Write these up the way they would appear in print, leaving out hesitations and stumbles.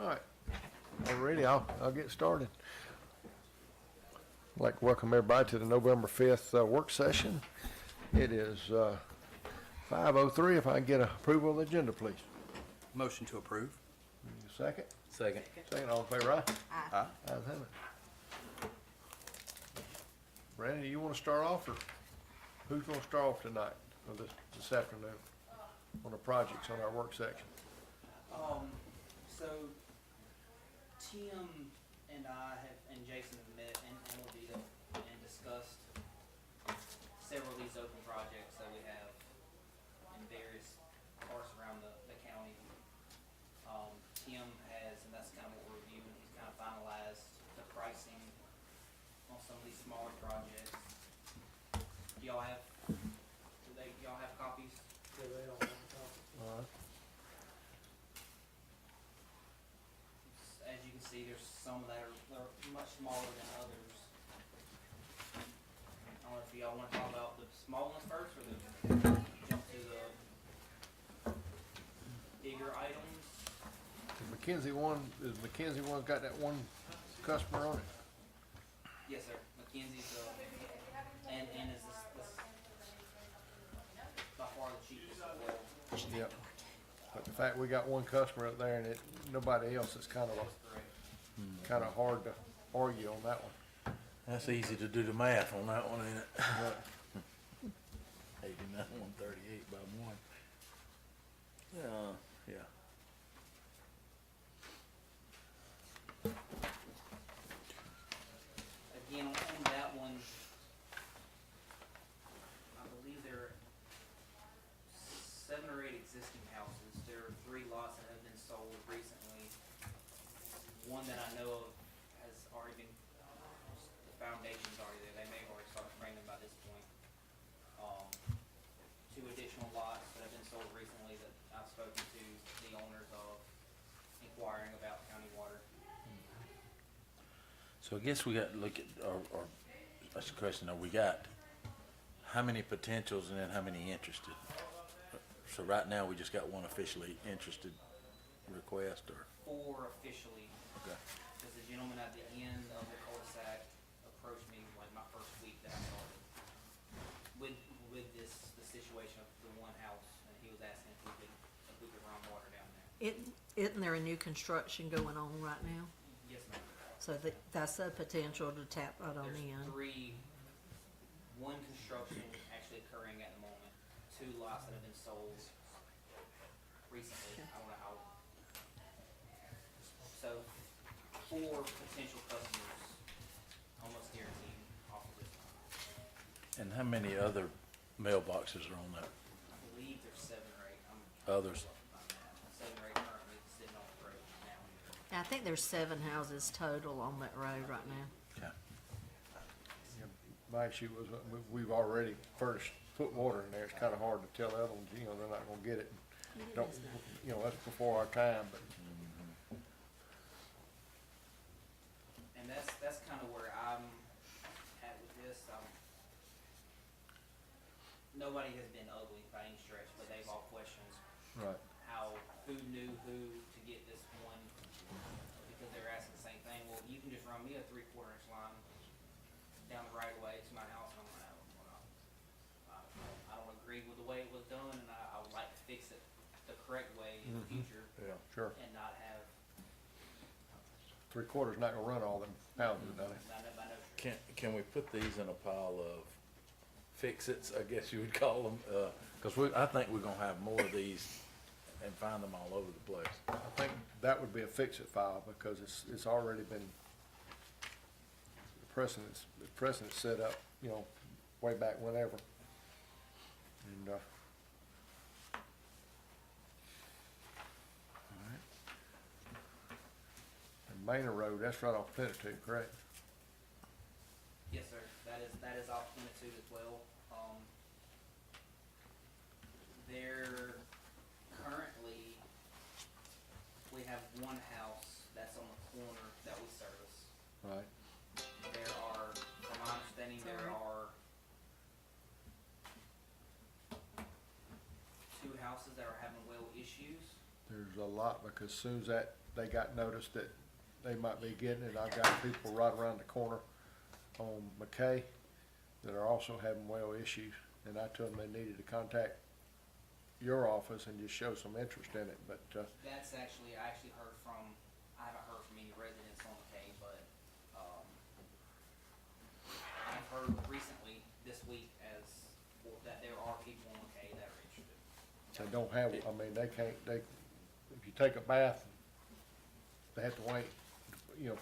All right, already, I'll get started. I'd like to welcome everybody to the November 5th work session. It is 5:03. If I can get approval of the agenda, please. Motion to approve. Need a second? Second. Second, all in favor, aye? Aye. Ayes have it. Brandon, you want to start off, or who's going to start off tonight, or this afternoon, on the projects on our work section? So Tim and I and Jason have met and Ladita and discussed several of these open projects that we have in various parts around the county. Tim has, and that's kind of what we're reviewing, he's kind of finalized the pricing on some of these smaller projects. Do y'all have copies? All right. As you can see, there's some that are much smaller than others. I don't know if y'all want to talk about the small ones first, or jump to the bigger items. Is McKenzie one got that one customer on it? Yes, sir. Mackenzie's and is this by far the cheapest as well. Yep. But the fact we got one customer up there and nobody else, is kind of hard to argue on that one. That's easy to do the math on that one, ain't it? Right. 89, 138 by 1. Yeah. Again, on that one, I believe there are 7 or 8 existing houses. There are 3 lots that have been sold recently. One that I know of has already been, the foundation's already there. They may have already started framing by this point. 2 additional lots that have been sold recently that I've spoken to the owners of, inquiring about county water. So I guess we got to look at, or that's the question, we got how many potentials and then how many interested? So right now we just got one officially interested request, or? 4 officially. Okay. Because the gentleman at the end of the cul-de-sac approached me like my first week that I started with the situation of the one house, and he was asking if we could run water down there. Isn't there a new construction going on right now? Yes, ma'am. So that's a potential to tap right on There's in. 1 construction actually occurring at the moment, 2 lots that have been sold recently. I don't know how. So 4 potential customers, almost guaranteed off of this one. And how many other mailboxes are on that? I believe there's 7 or 8. Others? 7 or 8 currently sitting on the road now. I think there's 7 houses total on that road right now. Okay. My issue was, we've already first put water in there. It's kind of hard to tell the other ones, they're not going to get it. Don't, that's before our time, but. And that's kind of where I'm at with this. Nobody has been ugly by any stretch, but they've all questioned Right. who knew who to get this one, because they're asking the same thing. Well, you can just run me a 3/4 inch line down the right of way to my house, and I'm like, I don't agree with the way it was done, and I would like to fix it the correct way in the future, Yeah. Sure. and not have 3/4 not going to run all them houses, does it? by no stretch. Can we put these in a pile of fix-its, I guess you would call them? Because I think we're going to have more of these and find them all over the place. I think that would be a fix-it file, because it's already been, the precedent's set up, way back whenever. And, All right. and Manor Road, that's right off Plenitude, correct? Yes, sir. That is off 22 as well. There currently we have one house that's on the corner that we service. Right. There are, from my understanding, there are 2 houses that are having well issues. There's a lot, because soon as that, they got noticed that they might be getting it, I've got people right around the corner on McKay that are also having well issues, and I told them they needed to contact your office and just show some interest in it, but, That's actually, I actually heard from, I haven't heard from any residents on McKay, but, I've heard recently, this week, that there are people on McKay that are interested. they don't have, I mean, they can't, if you take a bath, they have to wait,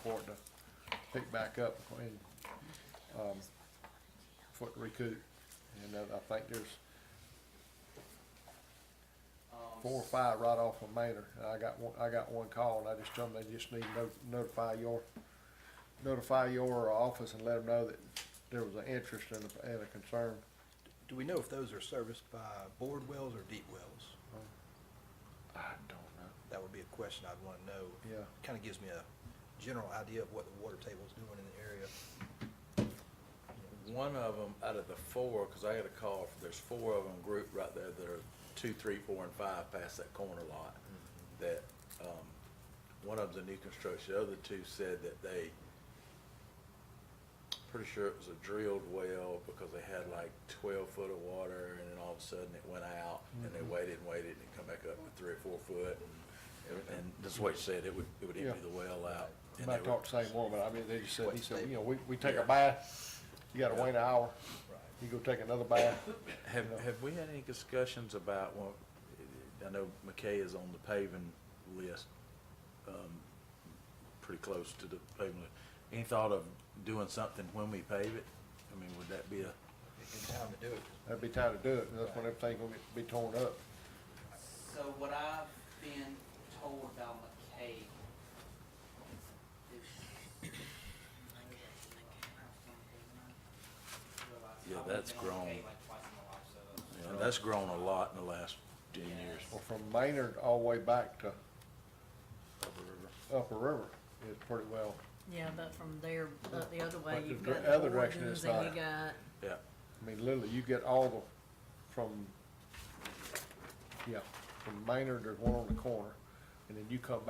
for it to pick back up and, for it to recoup. And I think there's four or five right off of Maynard. And I got one call, and I just told them they just need to notify your office and let them know that there was an interest and a concern. Do we know if those are serviced by bored wells or deep wells? I don't know. That would be a question I'd want to know. Yeah. Kind of gives me a general idea of what the water table's doing in the area. One of them out of the four, because I got a call, there's four of them grouped right there that are 2, 3, 4, and 5 past that corner lot. That, one of them's a new construction, the other two said that they, pretty sure it was a drilled well because they had like 12 foot of water, and then all of a sudden it went out, and they waited and waited, and it come back up to 3 or 4 foot, and this is what he said, it would Yeah. empty the well out. I and might they were- talk the same one, but I mean, they just said, he said, we take a Yeah. bath, you gotta wait an hour, Right. you go take another bath. Have we had any discussions about, well, I know McKay is on the paving list, pretty close to the paving list. Any thought of doing something when we pave it? I mean, would that be a, Good time to do it. That'd be time to do it, and that's when everything gonna be torn up. So what I've been told about McKay is. Yeah, I've that's been on grown. McKay like twice in my life, so. you know, that's grown a lot in the last 10 years. Well, from Maynard all the way back to Upper River. Upper River is pretty well, Yeah, but from there, the other way, But you've the got the other direction Gordons is and not. you got, Yeah, I mean, literally, you get all from Maynard, there's one on the corner, and then you come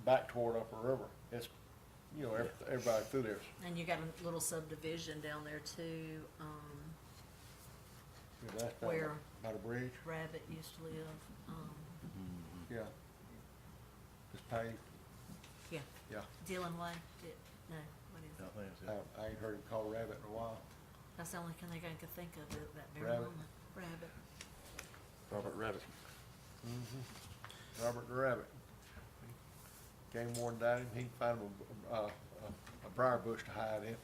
back toward Upper River. It's, everybody through there. and you got a little subdivision down there too, That's down Where? by the bridge, Rabbit used to live, yeah. It's paved, yeah, yeah. Dillon Way, no, what is I it? think it's it. I ain't heard him call Rabbit in a while. That's the only thing I could think of at that very Rabbit. moment, Rabbit. Robert Rabbit. Robert the Rabbit. Game worn down him, he can find him a briar bush to hide in.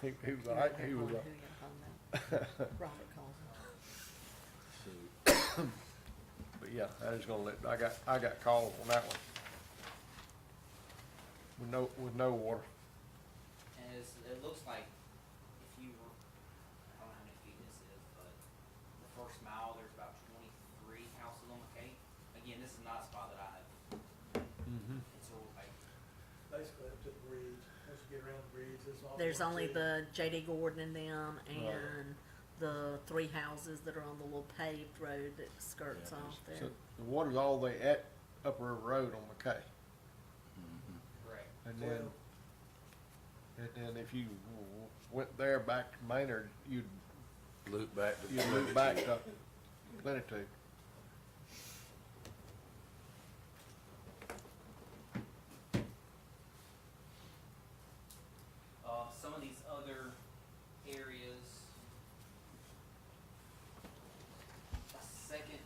He was, he was, Who you gonna phone now? Robert calls him. but yeah, I was gonna I got calls on that one. With no water. And it looks like if you were, I don't know how many feet this is, but the first mile, there's about 23 houses on McKay. Again, this is not a spot that I have. It's sort of like, Basically up to the bridge, once you get around the bridge, it's all. There's one only city. the J.D. Gordon and them, and the 3 houses that are on the little paved road that skirts off So there. the water's all the way at Upper River Road on McKay. correct. And Well, then if you went there back to Maynard, you'd Loop back to. move back to Plenitude. Some of these other areas,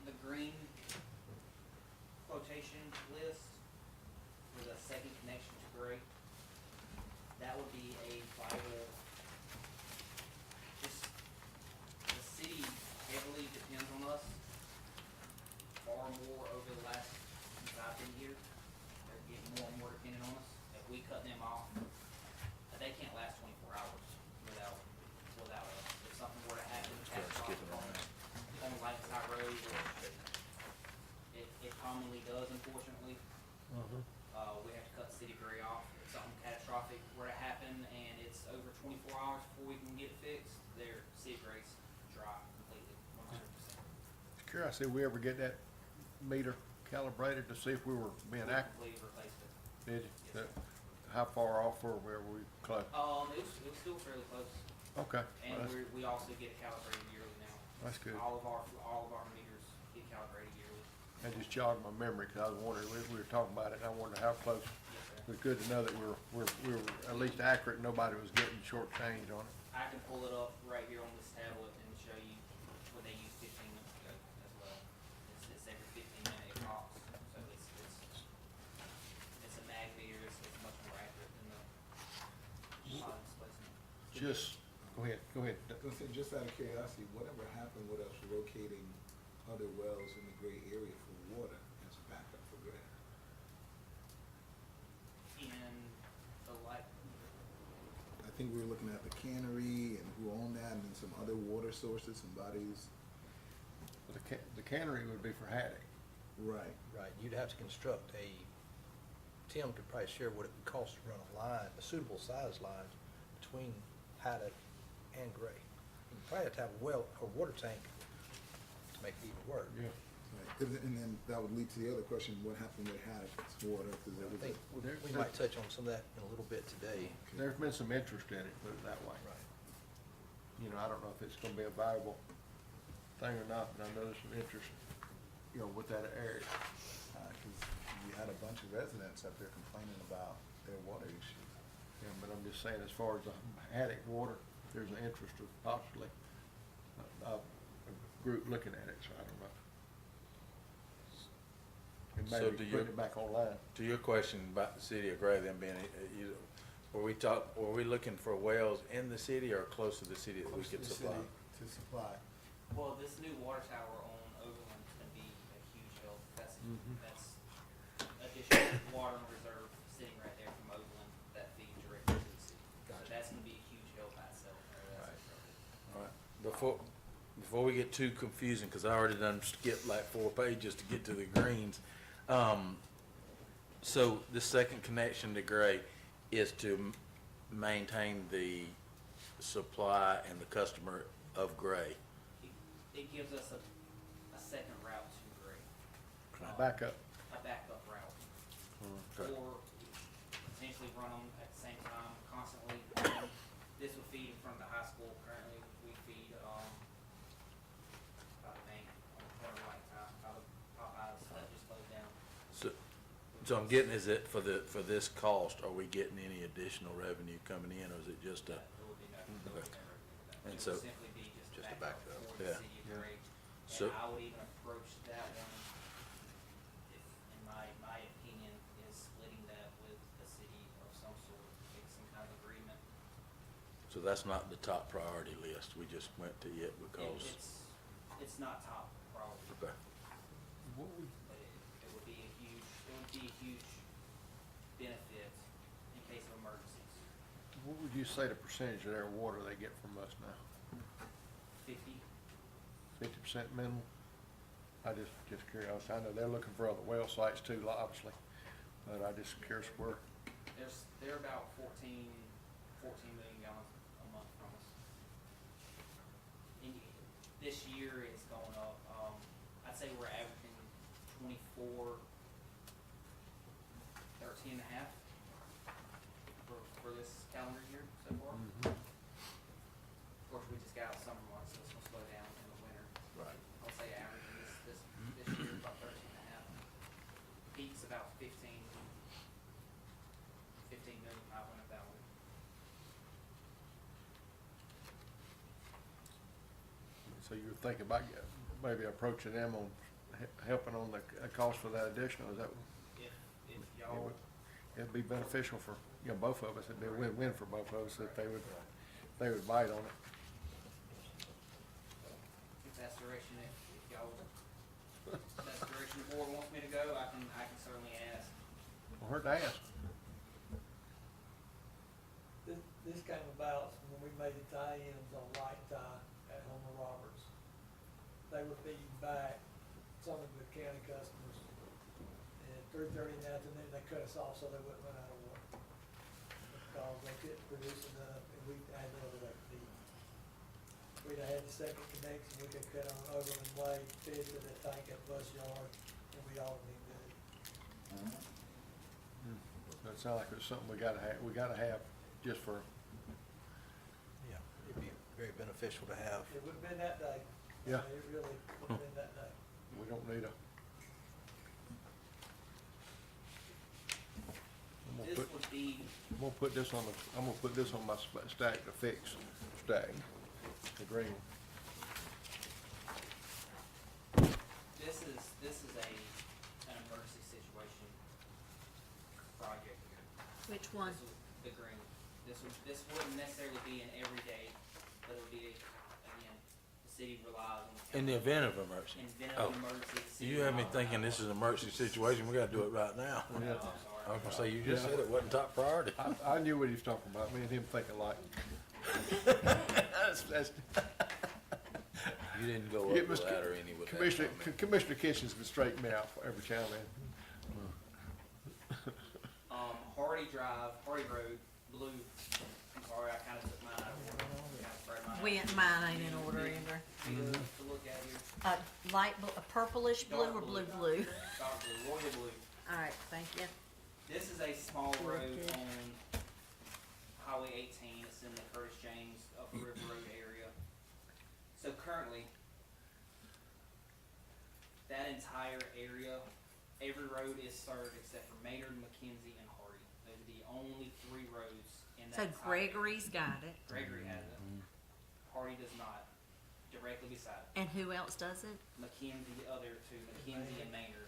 the green quotation list for the second connection to Gray, that would be a vital, just, the city heavily depends on us far more over the last, since I've been here. They're getting more and more dependent on us. If we cut them off, they can't last 24 hours without us. If something were to happen, catastrophic on Lakeside Road, it commonly does, unfortunately. We have to cut City Gray off. If something catastrophic were to happen and it's over 24 hours before we can get it fixed, their City Gray's dry completely, 100%. curiosity, we ever get that meter calibrated to see if we were being We accurate? completely replaced it. Did you? Yes, sir. How far off were we close? It was still fairly close, Okay, and well, that's, we also get it calibrated yearly now. that's good. All of our meters get calibrated yearly. That just jogged my memory, cause I was wondering, we were talking about it, and I wondered how close. Yes, sir. It was good to know that we were at least accurate, nobody was getting shortchanged on it. I can pull it up right here on this tablet and show you what they used 15 minutes ago as well. It's every 15-minute it pops, so it's a mag meter, it's much more accurate than the displacement. Just, go ahead. So just out of curiosity, whatever happened with us locating other wells in the Gray area for water as a backup for Gray? In the light, I think we were looking at the cannery and who owned that, and then some other water sources, some bodies. The cannery would be for Haddock. Right. Right, you'd have to construct Tim could probably share what it would cost to run a line, a suitable size line between Haddock and Gray. You'd probably have to have a well, or water tank to make it even work. Yeah. Right. And then that would lead to the other question, what happened with Haddock's water? 'Cause it I was think There- we might touch on some of that in a little bit today. There's been some interest in it, put it that way. Right. You know, I don't know if it's gonna be a viable thing or not, but I know there's some interest, you know, with that area. 'cause you had a bunch of residents up there complaining about their water issues. Yeah, but I'm just saying, as far as the Haddock water, there's an interest of possibly a group looking at it, so I don't know. And So maybe do you- putting it back online. To your question about the city of Gray, then being, were we looking for wells in the city or close to the city that we could supply? To supply. well, this new water tower on Overland is gonna be a huge help. That's additional water and reserve sitting right there from Overland that feeds directly to the city. So Gotcha. that's gonna be a huge help by itself. All right, before we get too confusing, cause I already done skipped like 4 pages to get to the greens. So the second connection to Gray is to maintain the supply and the customer of Gray. It gives us a second route to Gray. Backup. A backup route. Okay. Or potentially run them at the same time constantly. This would feed in front of the high school. Currently, we feed, by the bank on the corner right time, by the Popeyes that just closed down. So I'm getting, is it for this cost, are we getting any additional revenue coming in, or is it just a? There would be no, Okay. And it so- would simply be just Just a backup backup. for the Yeah. city of Yeah. Gray. So- And I would even approach that one, if, in my opinion, is splitting that with the city of some sort, make some kind of agreement. So that's not the top priority list, we just went to it because, It's not top priority, okay. What would, but it would be a huge benefit in case of emergencies. what would you say the percentage of their water they get from us now? 50% minimum? I just curious, I know they're looking for other well sites too, obviously, but I just curious where. They're about 14 million gallons a month from us. And this year it's going up, I'd say we're averaging 24, 13 and a half for this calendar year so far. Mm-hmm. Of course, we just got out summer months, so it's gonna slow down in the winter. Right. I'll say averaging this year about 13 and a half. Peak's about 15,500,000. So you're thinking about maybe approaching them on helping on the cost for that additional, is that? If It y'all, would, it'd be beneficial for, you know, both of us, it'd be a win-win for both of us if they would bite on it. if that's the direction, if y'all, if that's the direction the board wants me to go, I can certainly ask. Well, hurt to ask. This came about when we made the tie-ins on Light Tie at Homer Roberts. They were feeding back some of the county customers. And at 3:30 in the afternoon, they cut us off so they wouldn't run out of water. Because they couldn't produce enough, and we had no other way to feed. We we'd have had the second connection, we could cut on Overland Way, fit to the tank at Bus Yard, and we all been good. That sounds like it's something we gotta have just for, Yeah, it'd be very beneficial to have. It would've been that day. Yeah. It really would've been that day. we don't need a. This would be, I'm gonna put this on my stack to fix stack, the green one. this is an emergency situation project here. Which one? This was the green. This wouldn't necessarily be an everyday, but it would be, again, the city relies on. In the event of emergency. In event Oh, of emergency. the city you have me relies on thinking this is an emergency situation, we gotta do it right now. Oh, I'm sorry. I was gonna say, you just said it wasn't top priority. I knew what he was talking about, me and him thinking like. That's, You didn't go Get up the Mr. ladder any with that Commissioner, comment. Commissioner Kitchens can straighten me out every time, man. Hardy Road, blue, I'm sorry, I kinda took mine out of order. Kinda sprayed mine out. Mine ain't in order either. For you to look at here. Light, a purplish blue or blue blue? Dark blue, royal blue. Alright, thank you. This is a small road on Highway 18. It's in the Curtis James Upper River Road area. So currently, that entire area, every road is served except for Maynard, McKenzie, and Hardy. Those are the only three roads in that So entire Gregory's got it. area. Gregory has it. Hardy does not. Directly beside it. And who else does it? McKenzie, the other two, McKenzie and Maynard.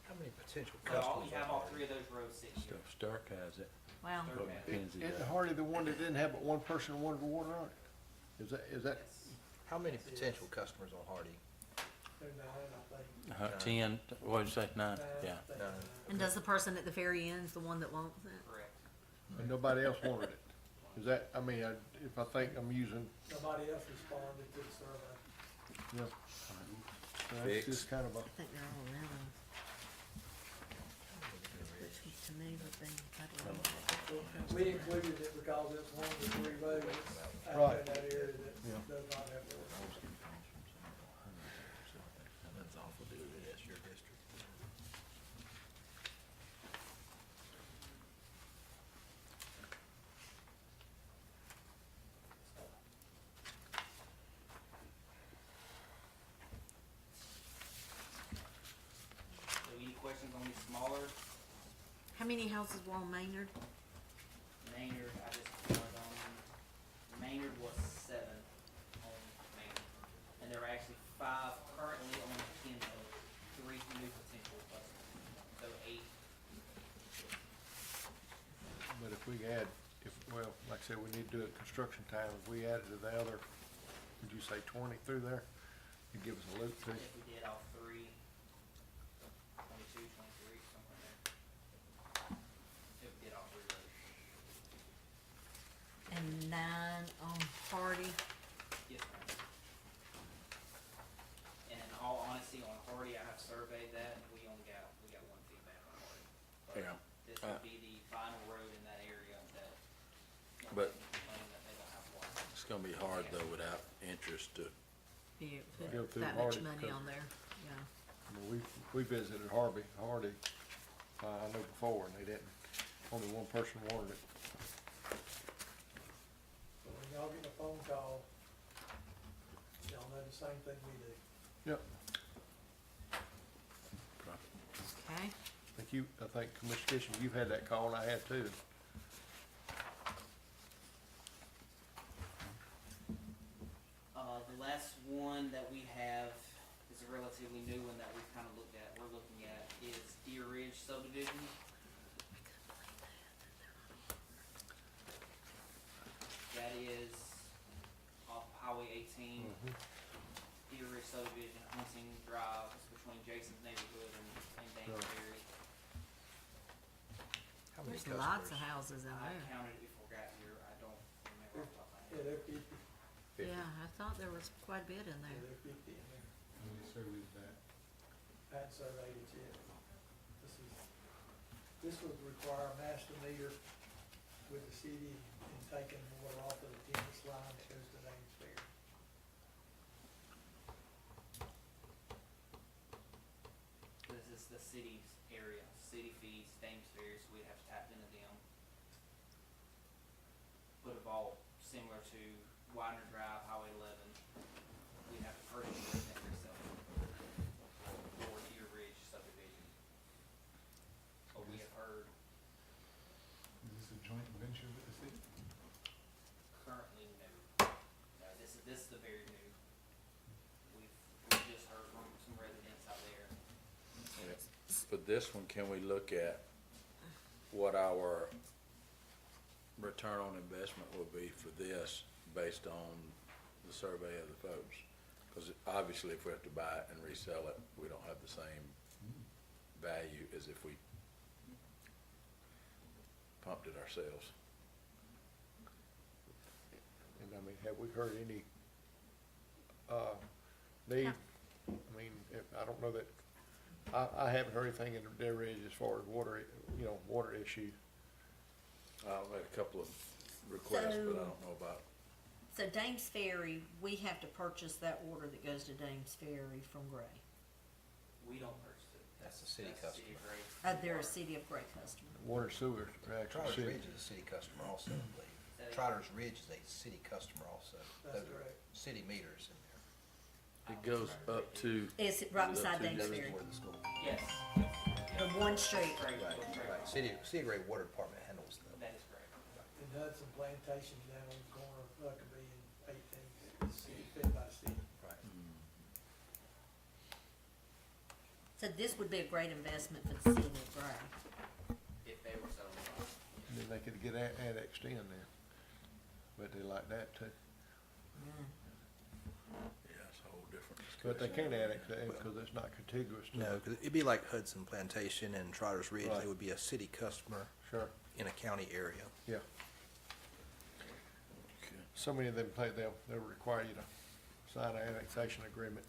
How many potential So all, customers you have are all there? three of those roads sitting here. Stark has it. Wow. But Okay. Mackenzie Isn't does. Hardy the one that didn't have but one person who wanted the water on it? Is that, Yes. How many potential customers on Hardy? They're nine, I think. 10, what'd you say, 9? Nine, Yeah. I think, Nine. nine. And does the person at the very end is the one that wants it? Correct. and nobody else wanted it? Is that, I mean, if I think I'm using, Nobody else responded to the survey. you know, it's Fix. just kind of a, I think they're all around. Which to me would be, We included it because it's one of the three roads out Right. in that area that Yeah. does not have water. That's awful, dude, that's your district. So any questions on these smaller? how many houses were on Maynard? Maynard, I just counted on, Maynard was 7 on Maynard. And there are actually 5 currently on McKenzie, 3 new potential customers, so 8. but if we add, well, like I said, we need to do it construction time, if we added to the other, would you say 20 through there? It'd give us a loop too. If we did all 3, 22, 23, somewhere there. If we did all 3 roads. And 9 on Hardy. Yes, ma'am. And in all honesty, on Hardy, I have surveyed that, and we got 1 feedback on Hardy. But Yeah. this would be the final road in that area that, But- claim that they don't have water. It's gonna be hard though without interest to, You Go put through that much Hardy, money 'cause- on there, yeah. I mean, we visited Hardy, I know before, and they didn't, only one person wanted it. So when y'all get a phone call, y'all know the same thing we do. Yep, Okay, I think Commissioner Kitchen, you've had that call, and I had too. The last one that we have is a relatively new one that we've kind of we're looking at is Deer Ridge subdivision. That is off Highway 18, Deer Ridge subdivision, Hunting Drive, it's between Jason's neighborhood and Danbury. How many there's lots of customers? houses in I there. counted it before I got here, I don't remember off the top of my Yeah, head. they're 50, Yeah, I thought there was quite a bit in yeah, there. they're 50 in there. How many surveys that? I hadn't surveyed it yet. This would require a master meter with the city and taking water off of the Tennis line that goes to Dames Fair. city's area. City feeds Dames Ferry, so we'd have to tap into them. Put a vault similar to Widener Drive, Highway 11. We'd have to purchase it and resell it for Deer Ridge subdivision. But we have heard Is this a joint venture with the city? currently no. No, this is the very new. We've just heard from some residents out there. For this one, can we look at what our return on investment will be for this based on the survey of the folks? Because obviously, if we have to buy it and resell it, we don't have the same value as if we pumped it ourselves. And I mean, have we heard any, need, I mean, I don't know that, I haven't heard anything in Deer Ridge as far as water, water issue. I've had a couple of requests, but I don't know about, So Dames Ferry, we have to purchase that water that goes to Dames Ferry from Gray. We don't purchase it. That's the city That's the customer. of Gray. They're a City of Gray customer. Water sewer, actually, Trotters city. Ridge is a city customer also, I believe. That- Trotters Ridge is a city customer also. That's Those are correct. City meters in there. it goes up to, It's right Is beside that Dames Goes Ferry. toward the school. Yes. The one street. Gray, Right, Gray. right. City of Gray Water Department handles them. That is correct. And Hudson Plantation down on the corner of Huckabee and 18th, city, fed by the city. Right. So this would be a great investment for the City of Gray. If they were selling it. Then they could get annexed in there. But they like that too. yeah, it's a whole different But they discussion. can't annex that in because it's not contiguous to. No, because it'd be like Hudson Plantation and Trotters Ridge. Right. They would be a city customer Sure, in a county area. yeah. Okay. So many of them they'll require you to sign an annexation agreement.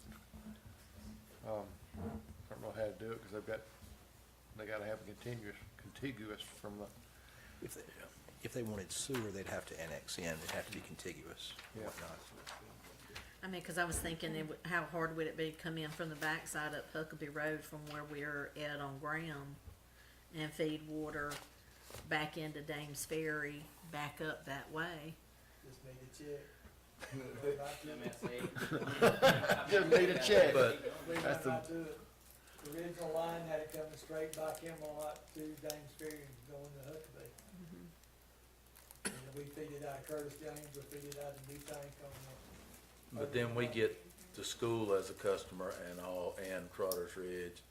I don't know how to do it because they gotta have a contiguous from the, If they wanted sewer, they'd have to annex in. It'd have to be contiguous and Yeah. whatnot. I mean, cause I was thinking, how hard would it be to come in from the backside up Huckabee Road from where we're at on Graham and feed water back into Dames Ferry, back up that way? Just need a check. MSA. Just need a check. But- We went That's the- right to it. The original line had it coming straight by Camelot to Dames Ferry and going to Huckabee. And we feed it out of Curtis James, we feed it out of New Tank on But then we get the school as a customer and Trotters Ridge.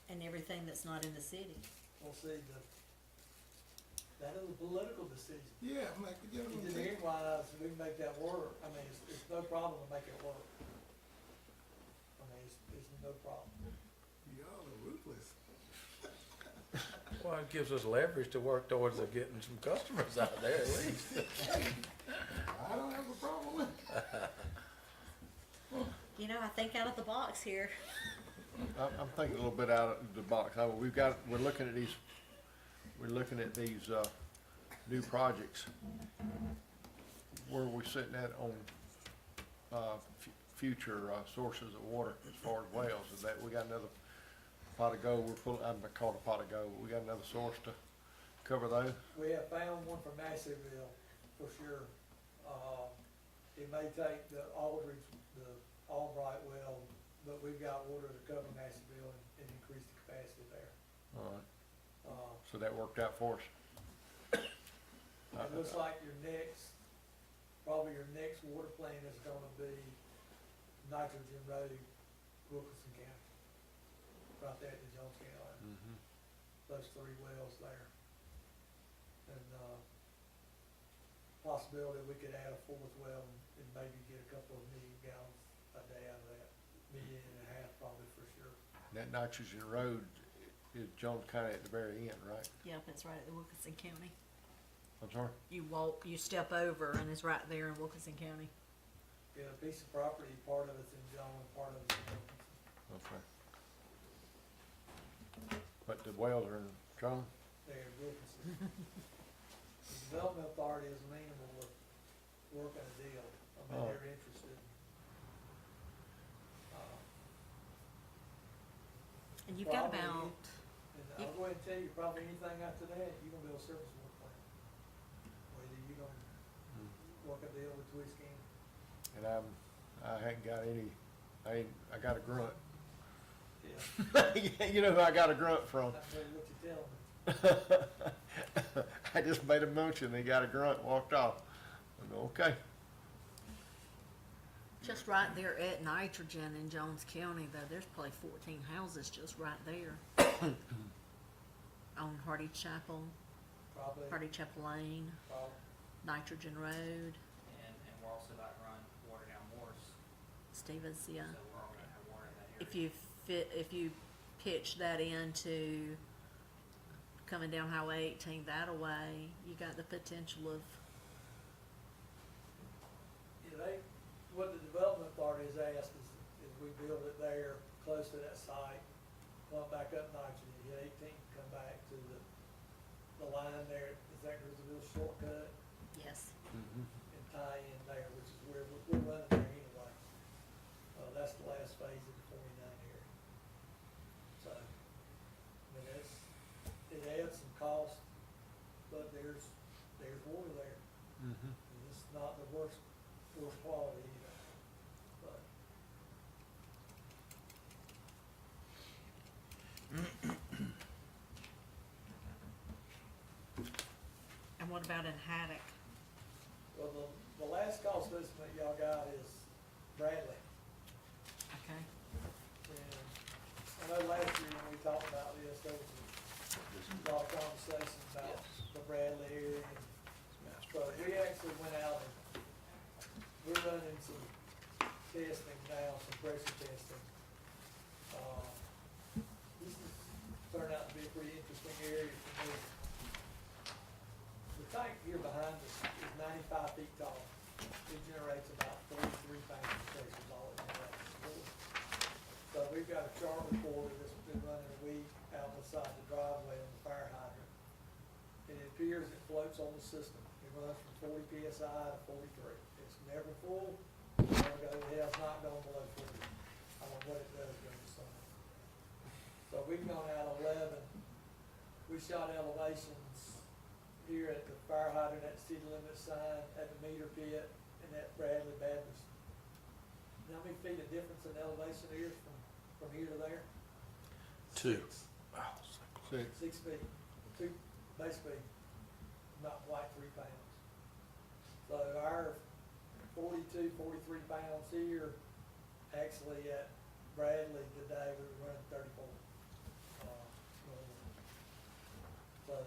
And everything that's not in the city. we'll see, that is a political decision. Yeah, I'm like, you know, Engineering wise, we can make that work, I mean, it's no problem to make it work. I mean, it's no problem. y'all are ruthless. Well, it gives us leverage to work towards getting some customers out there at least. I don't have a problem with it. You know, I think out of the box here. I'm thinking a little bit out of the box. We're looking at these, new projects. Where are we sitting at on, future, sources of water as far as wells? Is that, we got another pot of gold, I'm gonna call it a pot of gold, we got another source to cover those? We have found one for Masseyville, for sure. It may take the Aldridge, the Albright well, but we've got water to cover Masseyville and increase the capacity there. All right, Uh, so that worked out for us. It looks like probably your next water plant is gonna be Nitrogen Road, Wilkinson County. Right there at the Jones County line, Mhm. those 3 wells there. And, possibility we could add a 4th well and maybe get a couple of million gallons a day out of that, 1.5 million probably for sure. That Nitrogen Road is Jones County at the very end, right? Yep, it's right at the Wilkinson County. I'm sorry? You step over and it's right there in Wilkinson County. Yeah, a piece of property, part of it's in Jones, part of it's in Wilkinson. Okay. But the wells are in Jones? There in Wilkinson. The Development Authority is amenable with working a deal. I mean, Oh. they're interested. And you've got Probably, about, and I'll go ahead and tell you, probably anything after that, you're gonna build a surface water plant. Whether you're gonna work a deal with Twist County. And I hadn't got any, I got a grunt. Yeah, You know who I got a grunt from? not really what you're telling me. I just made a motion, they got a grunt, walked off. I go, okay. just right there at Nitrogen in Jones County though, there's probably 14 houses just right there. On Hardy Chapel, Probably, Hardy Chapel Lane, probably. Nitrogen Road, And we're also about to run water down Morse, Stevens, yeah. so we're all gonna have water in that area. If you pitch that into coming down Highway 18 that way, you got the potential of, Yeah, what the development authority has asked is we build it there, close to that site, come back up Nitrogen, you hit 18, come back to the line there, is that Griswold shortcut, yes. and tie in there, which is where we're running there anyway. That's the last phase of the 49 area. So, I mean, it adds some cost, but there's water there. Mm-hmm. And it's not the worst quality either, but. And what about in Haddock? Well, the last cost estimate y'all got is Bradley. Okay. And I know last year when we talked about this, there was a lot of conversation about the Bradley area. So we actually went out and we're running some testing now, some pressure testing. This has turned out to be a pretty interesting area for me. The tank here behind us is 95 feet tall. It generates about 43 pounds of pressure, is all it generates. So we've got a chart recorder that's been running a week out beside the driveway on the fire hydrant. And it appears it floats on the system. It runs from 40 PSI to 43. It's never full, it has not gone below 40. I don't know what it does during the summer. So we've gone out 11. We shot elevations here at the fire hydrant, at the city limit sign, at the meter pit, and at Bradley Baptist. You know how many feet of difference in elevation there is from here to there? 2. 6. Oh, so close. 6. 6 feet, basically, not quite 3 pounds. So our 42, 43 pounds here, actually at Bradley today, we were running 34. So,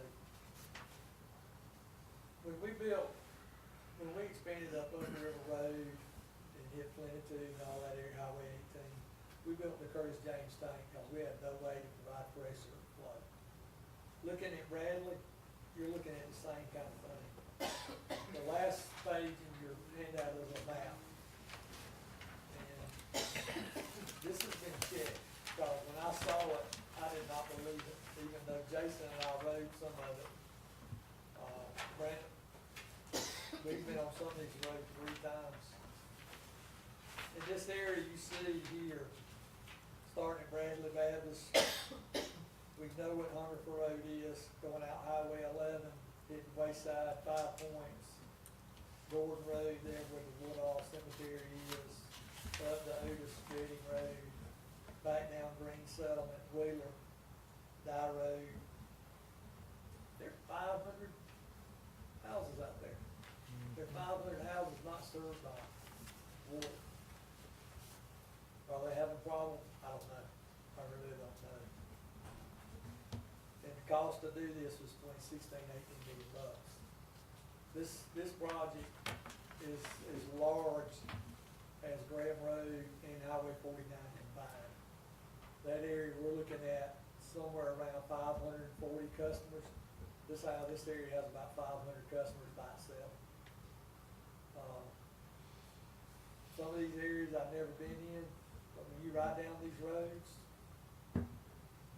when we expanded up Under River Road and hit Plenitude and all that area, Highway 18, we built the Curtis James tank because we had no way to provide pressure or flow. Looking at Bradley, you're looking at the same kind of thing. The last page in your handout is a map. And this has been checked, because when I saw it, I did not believe it, even though Jason and I rode some of it. Brandon, we've been on some of these roads 3 times. In this area you see here, starting at Bradley Baptist, we know what Hungerford Road is, going out Highway 11, hitting Wayside, 5 Points, Gordon Road there where the Woodall Cemetery is, up to Otis Reading Road, back down Green Settlement, Wheeler, Dye Road. There are 500 houses out there. There are 500 houses not served by water. Are they having a problem? I don't know. I really don't know. And the cost to do this was between 16 and 18 million bucks. This project is as large as Graham Road and Highway 49 combined. That area, we're looking at somewhere around 540 customers. This area has about 500 customers by itself. Some of these areas I've never been in, but when you ride down these roads,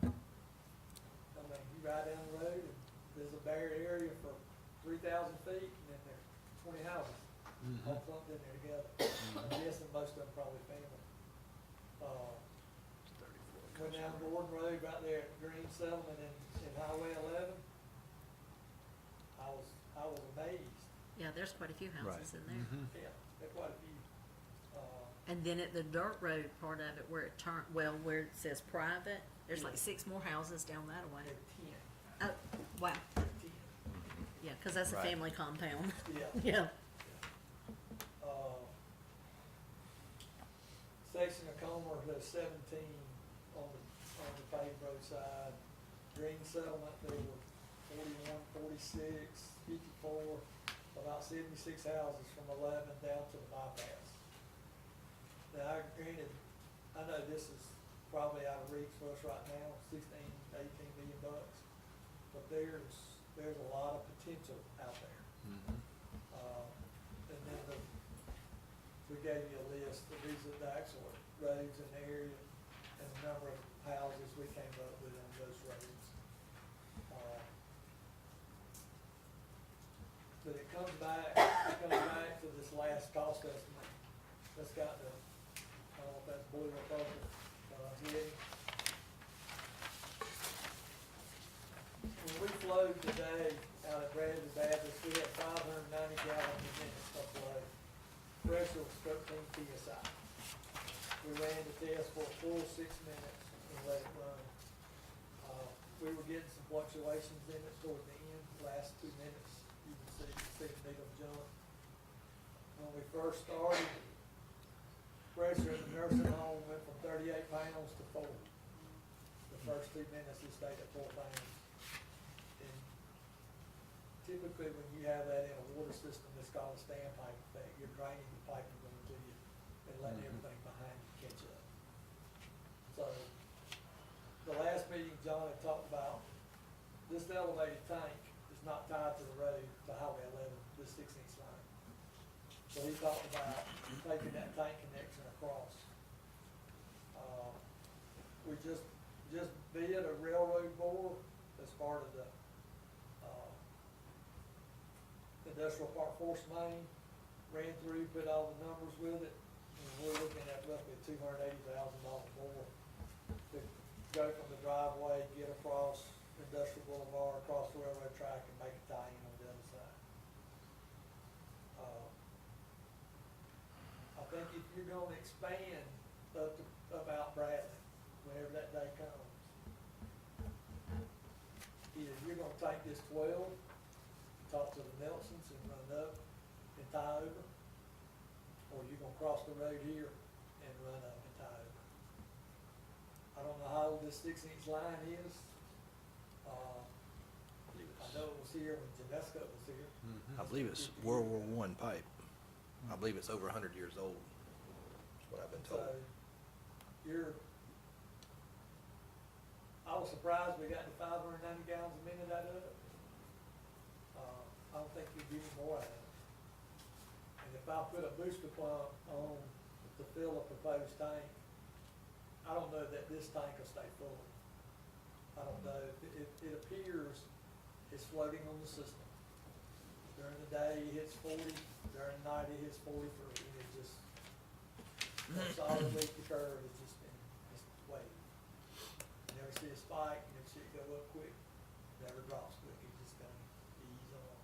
you ride down the road and there's a bare area for 3,000 feet and then there's 20 houses all clumped in there together. I'm guessing most of them probably family. When down Gordon Road right there at Green Settlement and Highway 11, I was amazed. Yeah, there's quite a few houses in there. Yeah, there are quite a few. And then at the dirt road part of it, where it turn, well, where it says private, there's like 6 more houses down that way. There are 10, Oh, wow, 10, yeah, 'cause that's a Right. family compound. yeah. Yeah, Section of Comer, there's 17 on the paved roadside. Green Settlement, there were 41, 46, 54, about 76 houses from 11 down to the bypass. Now, granted, I know this is probably out of reach for us right now, 16, 18 million bucks, but there's a lot of potential out there. And then we gave you a list of these are the actual roads in the area and the number of houses we came up with on those roads. But it comes back to this last cost estimate. That's got the, I don't know if that's blue or purple, here. When we flowed today out at Bradley Baptist, we had 590 gallons a minute of flow. Pressure was 13 PSI. We ran the test for a full 6 minutes and let it run. We were getting some fluctuations in it toward the end, the last 2 minutes. You can see the needle jump. When we first started, pressure in the nursing home went from 38 pounds to 4. The first 2 minutes it stayed at 4 pounds. And typically when you have that in a water system, it's called a standpipe effect. You're draining the pipe going to you and letting everything behind you catch up. So, the last meeting, John had talked about, this elevated tank is not tied to the road, to Highway 11, this 6-inch line. So he talked about taking that tank connection across. We just bid a railroad bore as part of the, industrial park force main, ran through, put all the numbers with it, and we're looking at roughly a $280,000 bore to go from the driveway, get across Industrial Boulevard, across the railroad track, and make a tie-in on the other side. I think if you're gonna expand up to, about Bradley, whenever that day comes, either you're gonna take this 12, talk to the Nelsons and run up and tie over, or you're gonna cross the road here and run up and tie over. I don't know how old this 6-inch line is. I know it was here when Genesco was here. I believe it's World War I pipe. I believe it's over 100 years old. That's what I've been So, told. I was surprised we got the 590 gallons a minute out of it. I don't think you'd get any more out of it. And if I put a booster pump on to fill a proposed tank, I don't know that this tank will stay full. I don't know. It appears it's floating on the system. During the day, it hits 40, during the night, it hits 43, and it just, a solid leak the curve has just been, just waiting. You never see a spike, you never see it go up quick, never drops quick, it's just gonna ease on.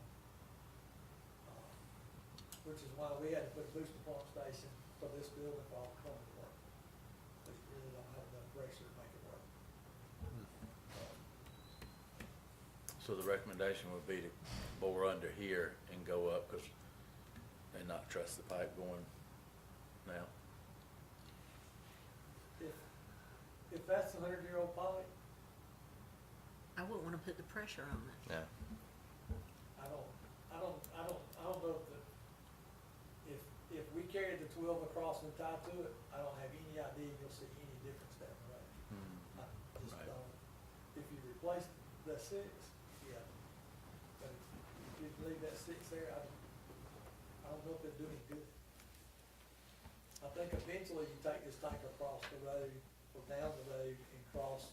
Which is why we had to put a booster pump station for this building for all the plumbing to work. Because you really don't have enough pressure to make it work. So the recommendation would be to bore under here and go up, and not trust the pipe going now? If that's a 100-year-old pipe, I wouldn't wanna put the pressure on it. Yeah. I don't know if we carried the 12 across and tied to it, I don't have any idea you'll see any difference down the road. I just Right. don't. If you replace the 6, yeah. But if you leave that 6 there, I don't know if it'd do any good. I think eventually you take this tank across the road or down the road and cross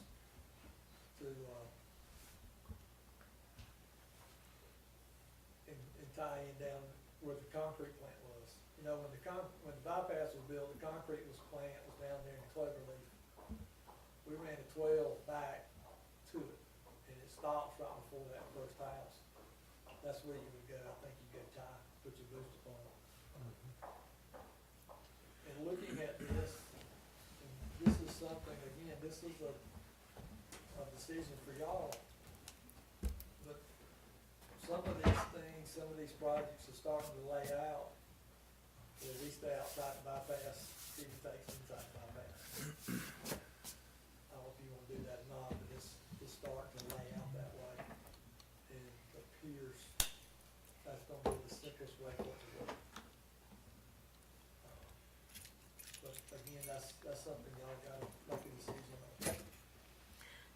to, and tie in down where the concrete plant was. You know, when the bypass was built, the concrete plant was down there in the Cloverleaf. we ran a 12 back to it, and it stops right before that first house. That's where you would go, I think you go tie, put your booster on. And looking at this, and this is something, again, this is a decision for y'all. But some of these things, some of these projects are starting to lay out, where we stay outside the bypass, city takes inside the bypass. I don't know if you wanna do that or not, but it's starting to lay out that way. And it appears that's gonna be the simplest way for it to work. But again, that's something y'all gotta make a decision on.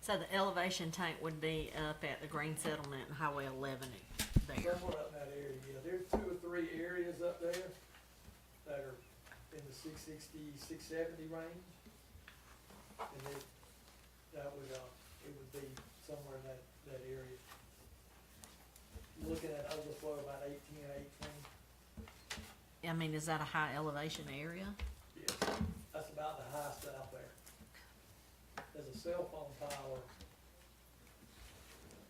So the elevation tank would be up at the Green Settlement and Highway 11 there. Somewhere up in that area, yeah, there's 2 or 3 areas up there that are in the 660, 670 range. And that would, it would be somewhere in that area. Looking at overflow about 18, 18, I mean, is that a high elevation area? yes, that's about the highest out there. There's a cell phone tower,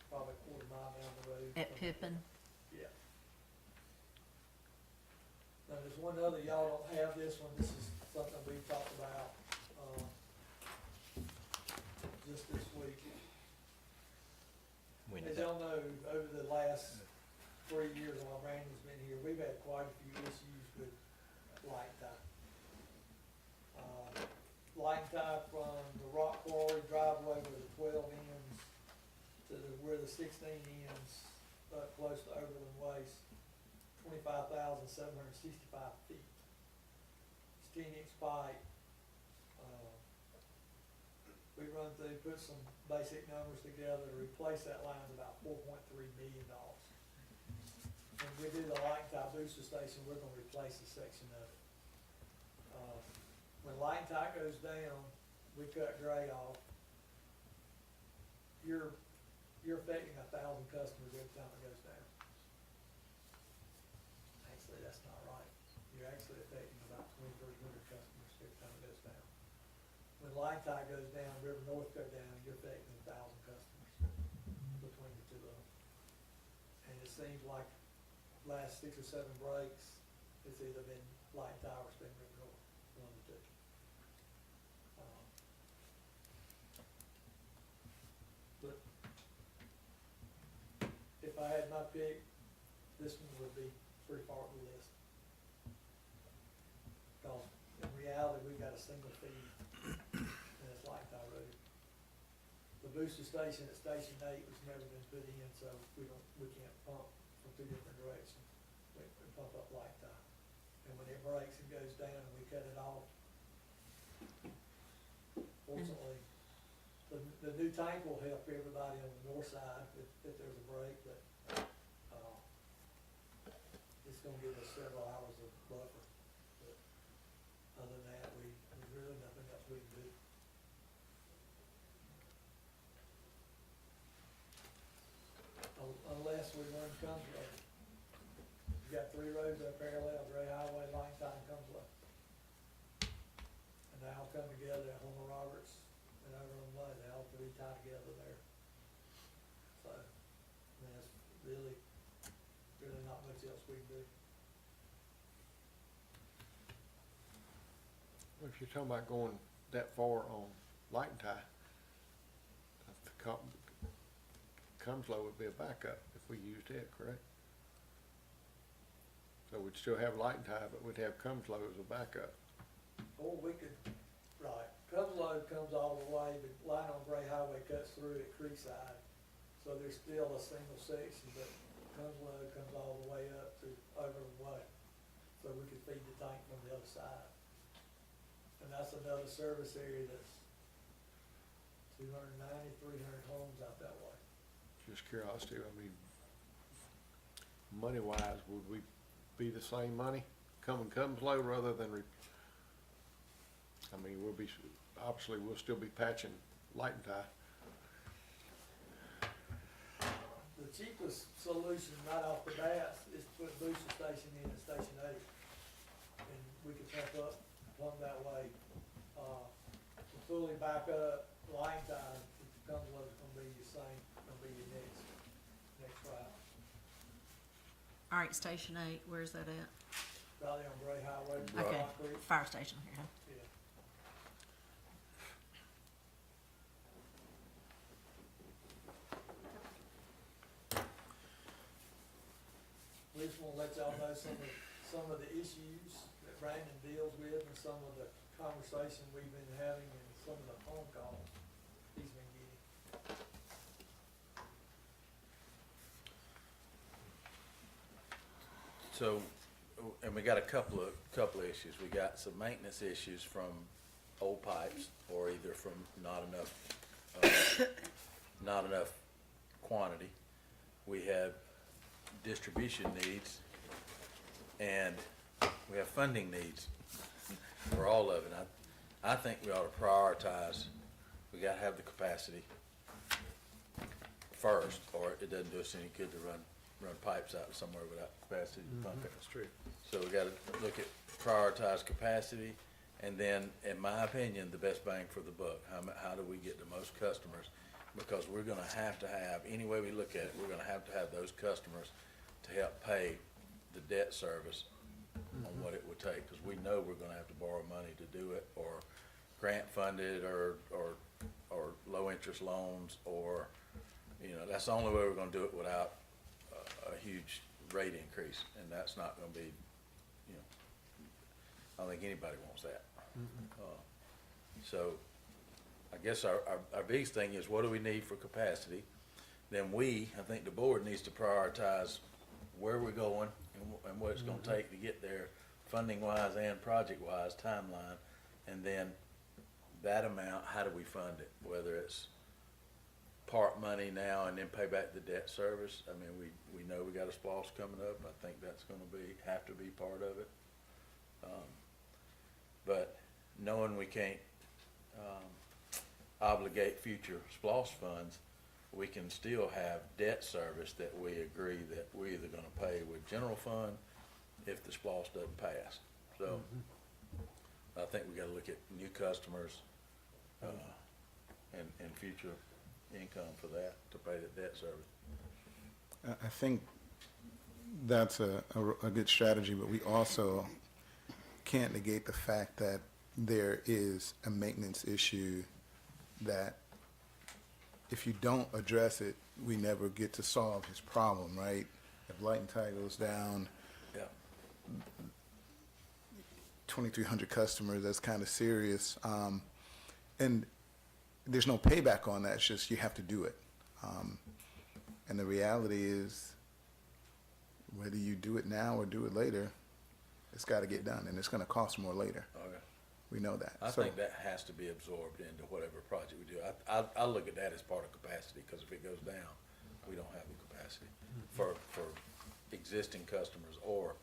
probably a quarter mile down the road. At from- Pippin? Yeah. Now, there's one other, y'all don't have this one, this is something we talked about, just this week. As y'all know, over the last 3 years while Brandon's been here, we've had quite a few issues with light tie. Light tie from the rock quarry driveway where the 12 ends to where the 16 ends, close to Overland Waste, 25,765 feet. It's 10-inch pipe. We run through, put some basic numbers together, to replace that line is about $4.3 million. When we do the light tie booster station, we're gonna replace a section of it. When light tie goes down, we cut gray off. You're affecting 1,000 customers every time it goes down. Actually, that's not right. You're actually affecting about 2,300 customers every time it goes down. When light tie goes down, River North go down, you're affecting 1,000 customers between the 2 of them. And it seems like last 6 or 7 breaks, it's either been light tie or it's been River North, one of the 2. But if I had my pick, this one would be pretty far up the list. Cause in reality, we've got a single feed and it's light tie road. The booster station at Station 8 was never been put in, so we can't pump from 2 different directions. We pump up light tie. And when it breaks and goes down and we cut it off, fortunately, the new tank will help everybody on the north side if there's a break, but, it's gonna give us several hours of buffer. But other than that, there's really nothing else we can do. Unless we run Comes Road. We've got 3 roads that are parallel, Gray Highway, Line Tie, and Comes Road. And they all come together at Homer Roberts and Overland Way, they all 3 tie together there. So, I mean, that's really not much else we can do. If you're talking about going that far on light and tie, Cumslow would be a backup if we used it, correct? So we'd still have light and tie, but we'd have Cumslow as a backup. Or we could, right, Cumslow comes all the way, but Line on Gray Highway cuts through at Creekside. So there's still a single section, but Cumslow comes all the way up to Overland Way. So we could feed the tank from the other side. And that's another service area that's 290, 300 homes out that way. Just curiosity, I mean, money-wise, would we be the same money coming Cumslow rather than I mean, obviously, we'll still be patching light and tie. The cheapest solution right off the bat is to put a booster station in at Station 8. And we could pump that way. To fully back up line tie, if it comes low, it's gonna be your same, gonna be your next route. Alright, Station 8, where's that at? Right there on Gray Highway, Okay, Rock Creek. fire station here. Yeah. We just wanna let y'all know some of the issues that Brandon deals with and some of the conversation we've been having and some of the phone calls he's been getting. So, and we got a couple of issues. We got some maintenance issues from old pipes, or either from not enough quantity. We have distribution needs, and we have funding needs for all of it. I think we ought to prioritize. We gotta have the capacity first, or it doesn't do us any good to run pipes out somewhere without capacity to pump it. That's true. So we gotta look at prioritize capacity, and then, in my opinion, the best bang for the buck. How do we get the most customers? Because we're gonna have to have, any way we look at it, we're gonna have to have those customers to help pay the debt service on what it would take, because we know we're gonna have to borrow money to do it, or grant funded, or low interest loans, or, that's the only way we're gonna do it without a huge rate increase, and that's not gonna be, I don't think anybody wants that. So, I guess our biggest thing is, what do we need for capacity? Then I think the board needs to prioritize where we're going and what it's gonna take to get there, funding-wise and project-wise, timeline, and then that amount, how do we fund it? Whether it's part money now and then pay back the debt service. I mean, we know we got a SPOS coming up. I think that's gonna have to be part of it. But knowing we can't, obligate future SPOS funds, we can still have debt service that we agree that we're either gonna pay with general fund if the SPOS doesn't pass. So, I think we gotta look at new customers, and future income for that, to pay the debt service. I think that's a good strategy, but we also can't negate the fact that there is a maintenance issue that if you don't address it, we never get to solve his problem, right? If light and tide goes down, Yeah. 2,300 customers, that's kind of serious. And there's no payback on that, it's just you have to do it. And the reality is, whether you do it now or do it later, it's got to get done, and it's going to cost more later. Okay. We know that. I So- think that has to be absorbed into whatever project we do. I look at that as part of capacity, because if it goes down, we don't have the capacity for existing customers, or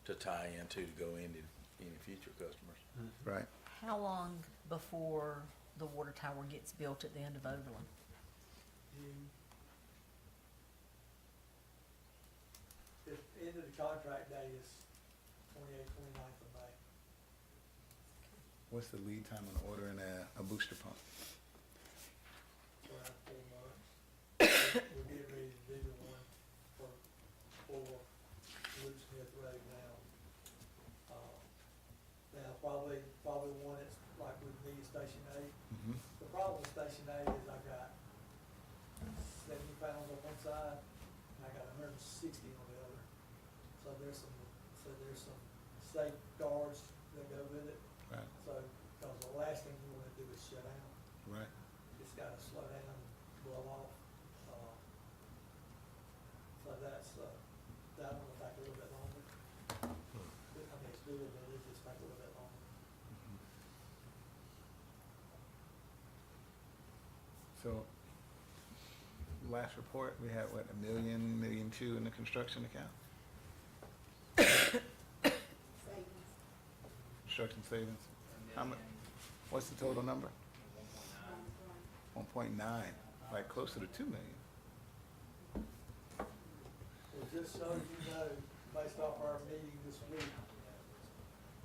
to tie into, to go into any future customers. Right. How long before the water tower gets built at the end of Overland? If end of the contract day is 29th of May. What's the lead time on ordering a booster pump? Around 4 months. We're getting ready to do the one for Luke Smith Road now. Now, probably one that's like with me, Station 8. Mm-hmm. The problem with Station 8 is I got 70 pounds on one side, and I got 160 on the other. So there's some safeguards that go with it. Right. So, because the last thing you wanna do is shut down. Right. It's gotta slow down and blow off. So that one will take a little bit longer. I mean, it's doable, but it just take a little bit longer. So, last report, we had, what, $1 million, $1.2 million in the construction account? Construction savings? How much? What's the total number? 1.9, like closer to 2 million. Well, just so you know, based off our meeting this week,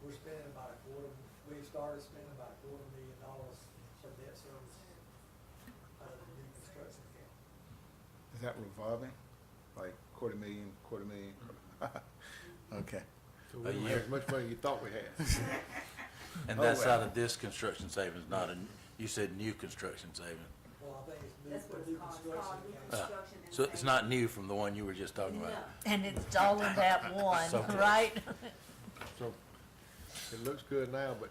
we're spending about we started spending about $250,000 for debt service Is that revolving? Like quarter million? Okay. So we A don't year. have as much money you thought we had. And Oh, that's well. out of this construction savings, not a, you said new construction savings. Well, I think it's new, That's what new it's called, it's construction. called new account. construction and So it's not new from the one you were just talking No. about? And it's all in that one, So close. right? So it looks good now, but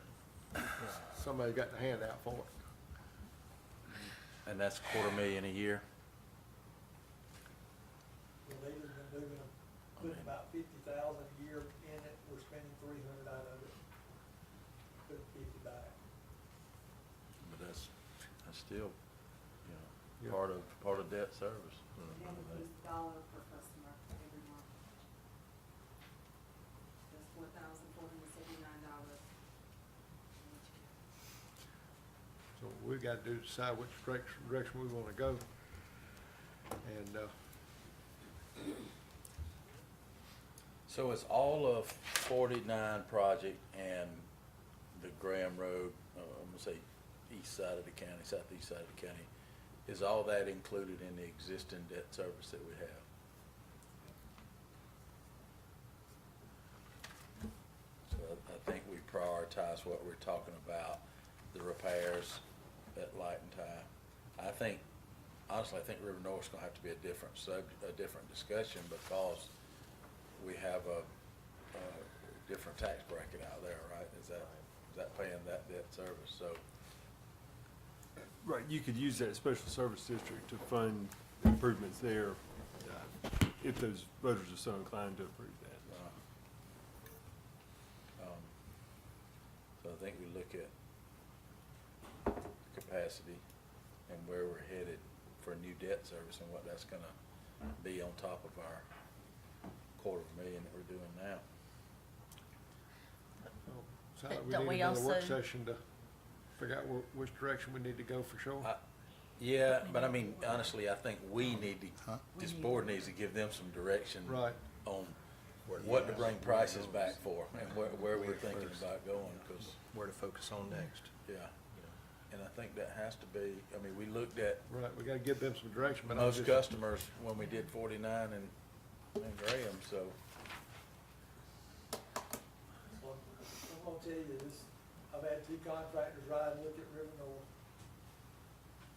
somebody got the hand out for it. And that's $250,000 a year? Well, they've been moving, putting about 50,000 a year in it, we're spending 300 out of it. Put 50 back. But that's still, you Yeah. know, part of debt service. And it's dollar per customer every month. That's $4,479. So what we gotta do is decide which direction we wanna go. And, So it's all of 49 project and the Graham Road, I'm gonna say east side of the county, southeast side of the county, is all that included in the existing debt service that we have? So I think we prioritize what we're talking about, the repairs at Light and Tie. Honestly, I think River North's gonna have to be a different discussion because we have a different tax bracket out there, right? Is that paying that debt service? So, Right, you could use that special service district to fund improvements there, if those voters are so inclined to approve that. so I think we look at capacity and where we're headed for new debt service and what that's gonna be on top of our $250,000 that we're doing now. so we Don't need we another work also- session to figure out which direction we need to go for sure. Yeah, but I mean, honestly, I think we need to, Huh? this board needs to give them some direction Right. on what to bring prices back for and where we're thinking about going, because, Where to focus on next. yeah. And I think that has to be, I mean, we looked at Right, we gotta give them some direction, but I'm most just, customers when we did 49 and Graham, so, Well, I'm gonna tell you this, I've had 2 contractors ride and look at River North.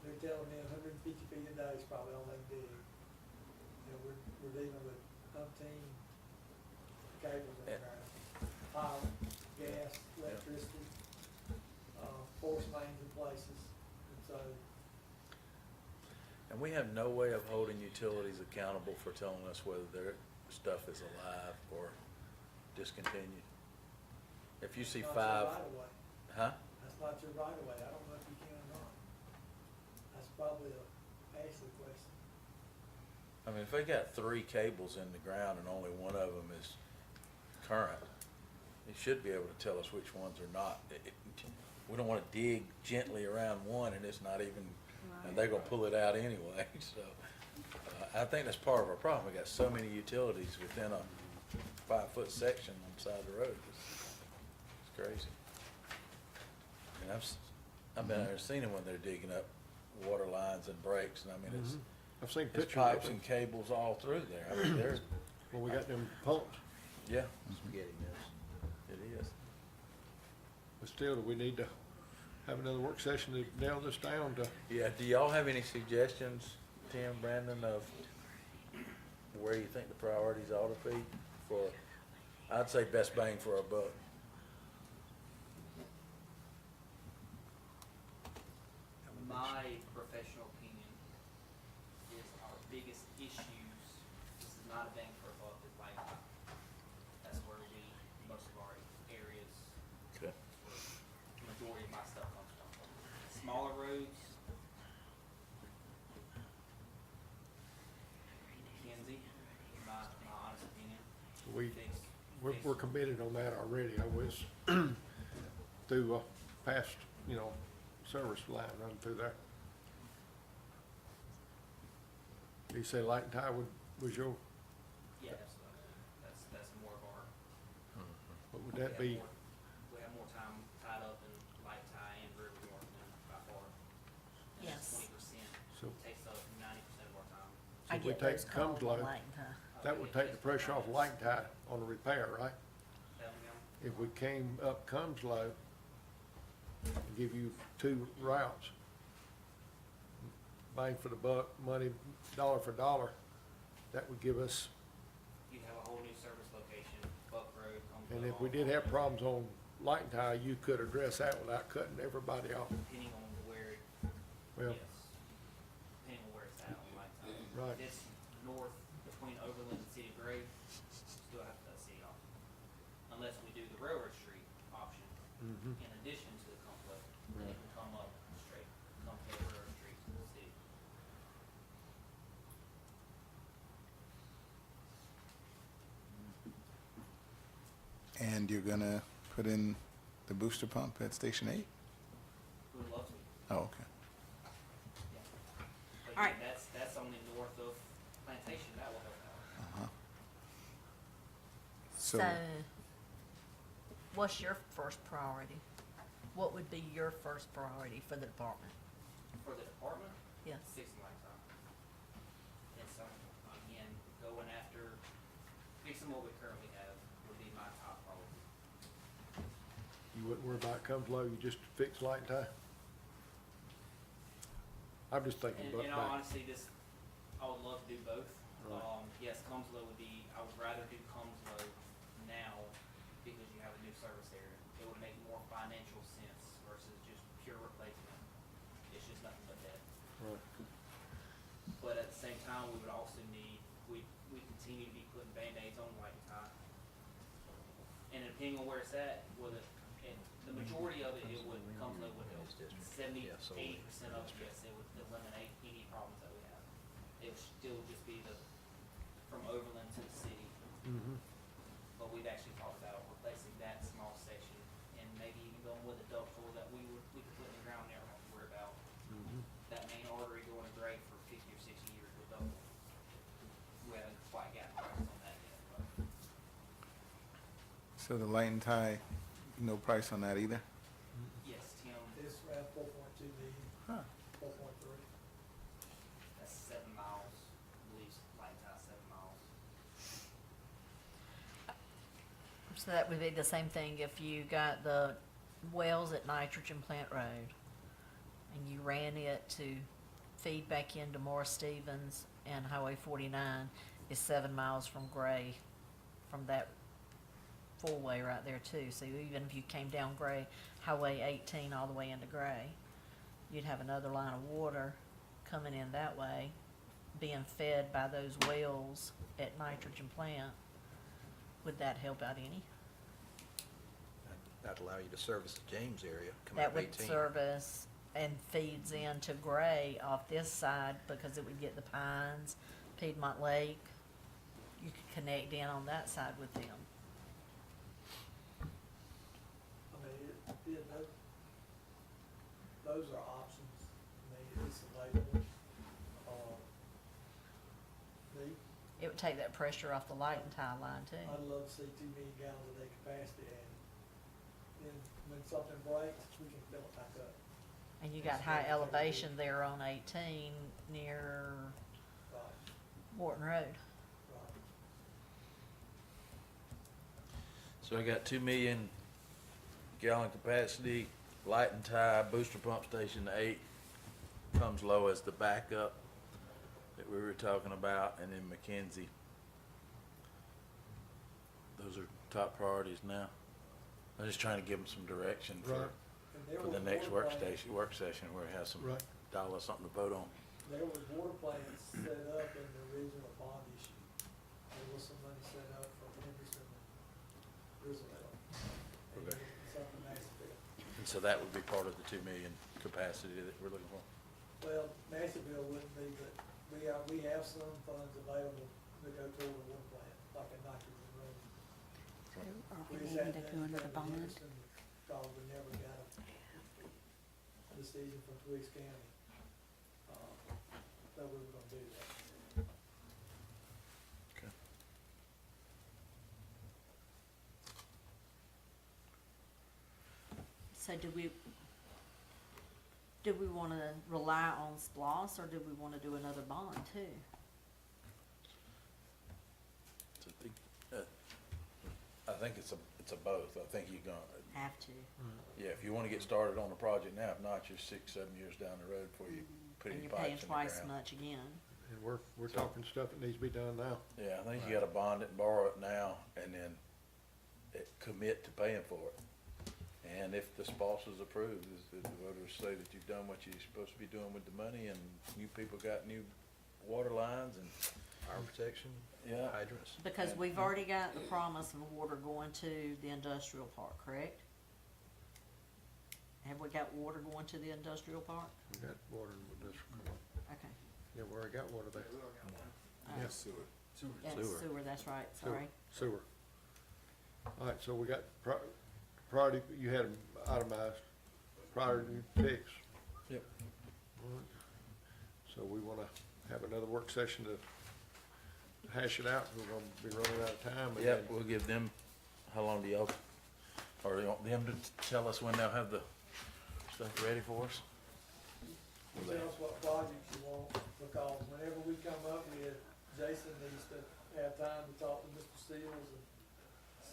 They're telling me 150 feet a day is probably all they dig. You know, we're dealing with umpteen cables in the ground. Power, gas, electricity, force mains in places, and so, and we have no way of holding utilities accountable for telling us whether their stuff is alive or discontinued. If you see that's not 5, your right of way. huh? That's not your right of way, I don't know if you can or not. That's probably a Ashley question. I mean, if they got 3 cables in the ground and only one of them is current, it should be able to tell us which ones are not. We don't wanna dig gently around one and it's not even, and they're gonna pull it out anyway, so. I think that's part of our problem. We got so many utilities within a 5-foot section on the side of the road. It's crazy. And I've been there, seen them when they're digging up water lines and breaks, and I mean, I've seen it's pictures pipes of and it, cables all through there. I mean, there's, when we got them pumps, yeah, Spaghetti mess. it is. but still, do we need to have another work session to nail this down to, Yeah, do y'all have any suggestions, Tim, Brandon, of where you think the priorities ought to be for, I'd say best bang for our buck? My professional opinion is our biggest issues, this is not a bang for a buck, is like, that's where most of our areas, Okay. where the majority of my stuff comes from. Smaller roads, Kenzie, in my honest opinion, we, fix. we're committed on that already, I was, through, past, service line running through there. You say Light and Tie was your, Yeah, that's more of our. what would that be? We have more time tied up in Light Tie and River North than by far. And that's Yes. 20%, So- takes up 90% of our time. I If we get take those the calls Cumslow, on late, huh? that would take the pressure off Lake Tie on the repair, right? If we came up Cumslow and give you two routes, bang for the buck, money, dollar for dollar, that would give us, You'd have a whole new service location, Buck Road, and if we did have problems on Light and Tie, you could address that without cutting everybody off. Depending on where, Well, yes, depending on where it's at on my time. Right. If it's north between Overland and City of Gray, still have to cut city off. Unless we do the Railroad Street option mhm. in addition to the Cumberland, then it can come up straight, come to Railroad Street to the city. And you're gonna put in the booster pump at Station 8? We would love to, Oh, okay. yeah. But All right. yeah, that's only north of Plantation, that will help out. Uh-huh. So, So, what's your first priority? What would be your first priority for the department? For the department, Yes. fixing light time. And so, again, going after, fixing what we currently have would be my top priority. You wouldn't worry about Cumslow, you just fix Light and Tie? I'm just thinking And about in all back. honesty, I would love to do both. Right. Yes, Cumslow would be, I would rather do Cumslow now because you have a new service area. It would make more financial sense versus just pure replacement. It's just nothing but that. Right. But at the same time, we would also need, we continue to be putting Band-Aids on White and Tie. And depending on where it's at, whether, and the majority of it, it would, Cumslow would help. 70, 80% of it, yes, it would eliminate any problems that we have. It would still just be the, from Overland to the city. Mhm. But we've actually talked about replacing that small section and maybe even going with a ductile that we could put in the ground, never have to worry about Mhm. that main artery going to Gray for 50 or 60 years with ductile. We haven't quite gotten prices on that yet, but so the Light and Tie, no price on that either? yes, Tim, It's around 4.2 million, Huh. 4.3. that's 7 miles, I believe, Light Tie 7 miles. So that would be the same thing if you got the wells at Nitrogen Plant Road and you ran it to feed back into Morris Stevens and Highway 49 is 7 miles from Gray, from that four-way right there too. So even if you came down Gray, Highway 18 all the way into Gray, you'd have another line of water coming in that way, being fed by those wells at Nitrogen Plant. Would that help out any? That'd allow you to service the James area, come out That of would 18. service and feeds into Gray off this side because it would get the Pines, Piedmont Lake. You could connect in on that side with them. I mean, those are options. I mean, it's available. Me, It would take that pressure off the Light and Tie line too. I'd love to see 2 million gallons a day capacity, and then when something breaks, we can fill it back up. And you got high elevation there on 18 near Right, Wharton Road. right. So I got 2 million gallon capacity, Light and Tie, booster pump station 8 comes low as the backup that we were talking about, and then McKenzie. Those are top priorities now. I'm just trying to give them some direction Right. And there for the was next water work session where we have some Right. dollars, something to vote on. There was water plants set up in the original bond issue. There was some money set up for Henderson and Roosevelt. And Okay. something Nashville. And so that would be part of the 2 million capacity that we're looking for. Well, Nashville wouldn't be, but we have some funds available to go toward a water plant, like a nitrogen road. So are We we just needing had to do another that in bond? Henderson because we never got a decision from Twiggs County, that we were gonna do that. Okay. So do we wanna rely on SPOS or do we wanna do another bond too? I think it's a both. I think you're gonna, Have to. yeah, if you wanna get started on the project now, if not, you're 6, 7 years down the road before you put And any you're paying pipes in the twice as ground. much again. And we're talking stuff that needs to be done now. Yeah, I think you gotta bond it and borrow it now, and then commit to paying for it. And if the spouse is approved, the voters say that you've done what you're supposed to be doing with the money, and new people got new water lines, and, Fire protection, yeah. hydrants. Because And- we've already got the promise of water going to the industrial park, correct? Have we got water going to the industrial park? We got water in this, Okay. yeah, we already got water there. Yeah, Sewer. sewer, that's right, sorry. Sewer. All right, so we got priority, you had them itemized, priority picks. Yep. All right. So we wanna have another work session to hash it out, we're gonna be running out of time. and Yep, then- we'll give them, how long do y'all, or you want them to tell us when they'll have the stuff ready for us? Tell us what projects you want, because whenever we come up with, Jason needs to have time to talk to Mr. Steels and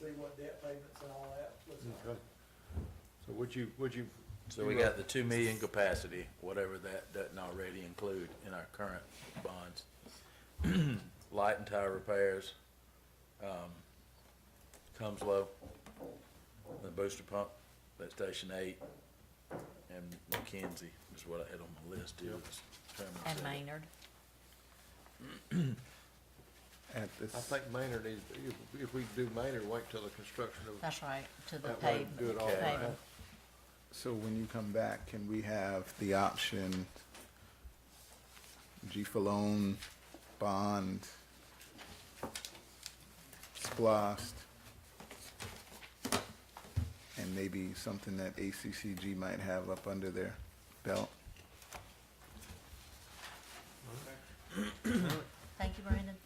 see what debt payments and all that looks like. Okay. So would you? So we got the 2 million capacity, whatever that doesn't already include in our current bonds. Light and tire repairs, comes low, the booster pump, that's Station 8, and McKenzie is what I had on my list too. as Chairman And said. Maynard. At this, I think Maynard needs, if we do Maynard, wait till the construction of, That's right, to the that way pavement. do it all Okay. at pavement. once. so when you come back, can we have the option G-Falone, bond, splost, and maybe something that ACCG might have up under their belt? Thank you, Brandon.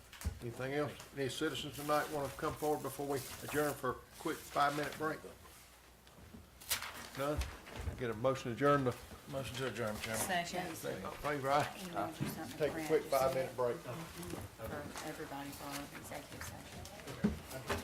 Anything else? Any citizens tonight wanna come forward before we adjourn for a quick 5-minute break? None? Get a motion to adjourn the, Motion to adjourn, Chairman. Second. favor, aye? You wanna do something Take a for quick Brad, 5-minute break. for everybody for executive session.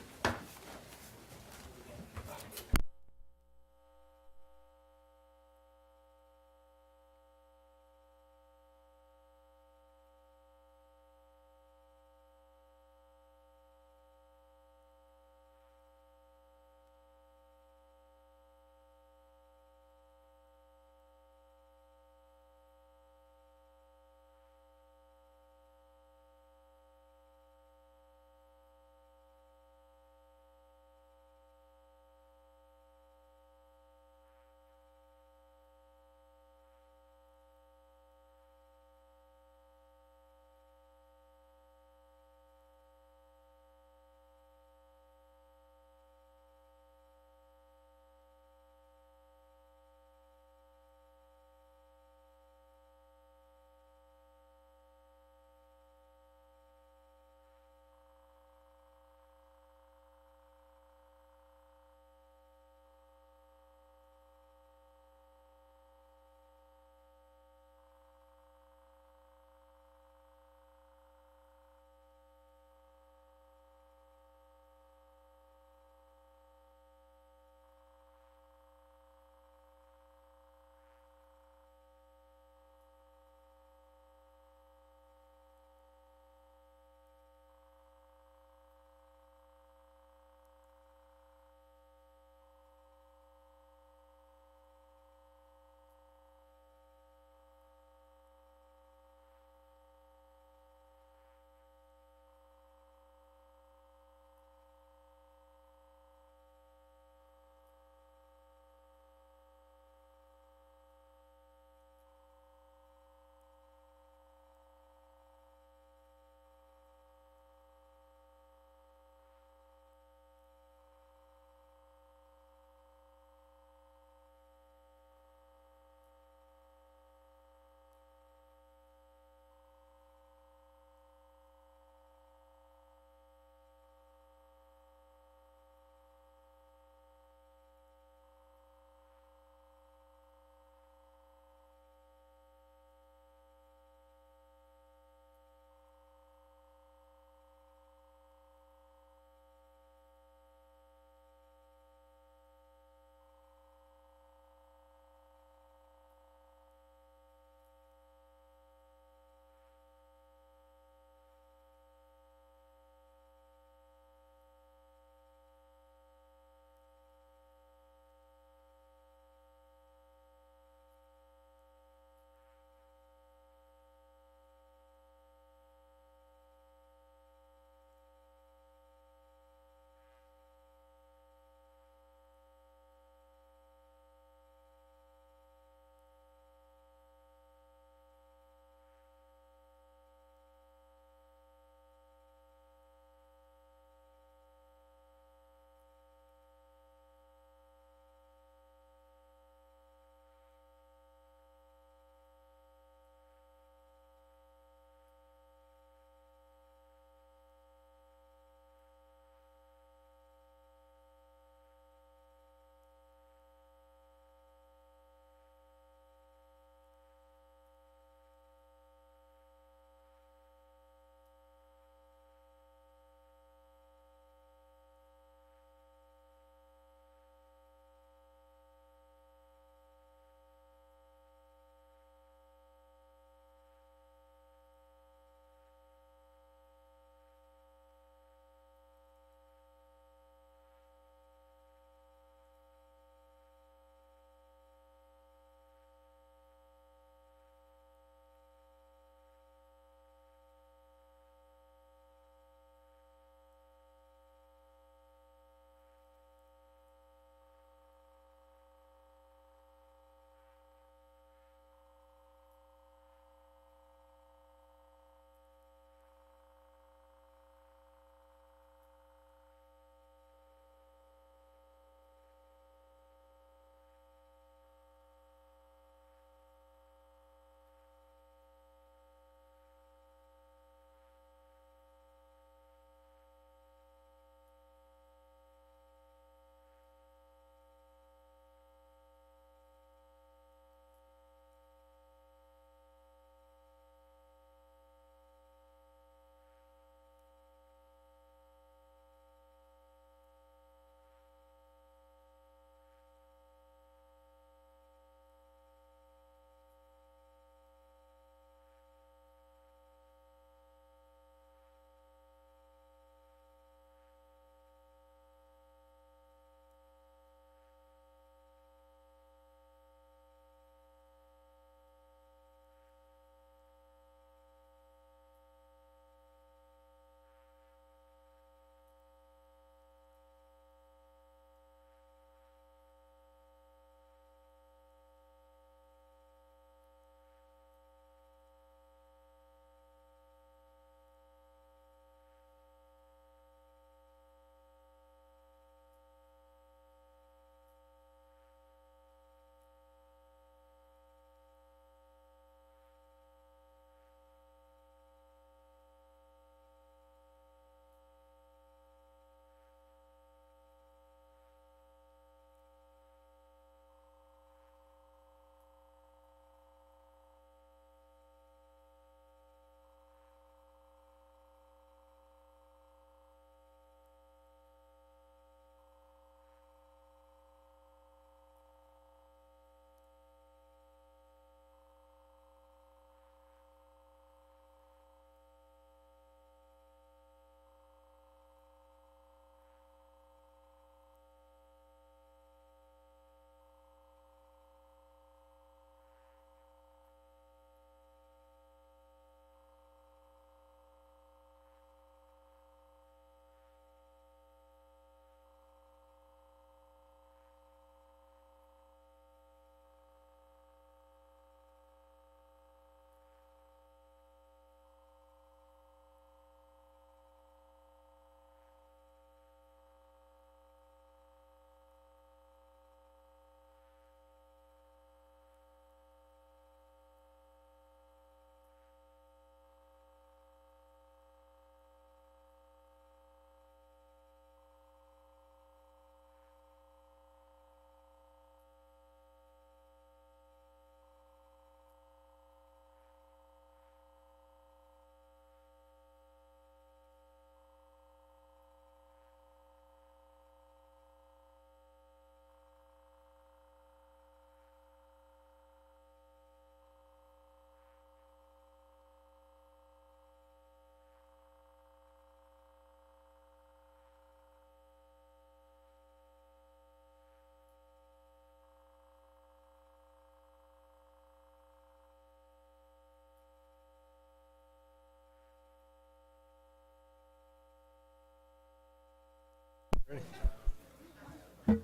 The other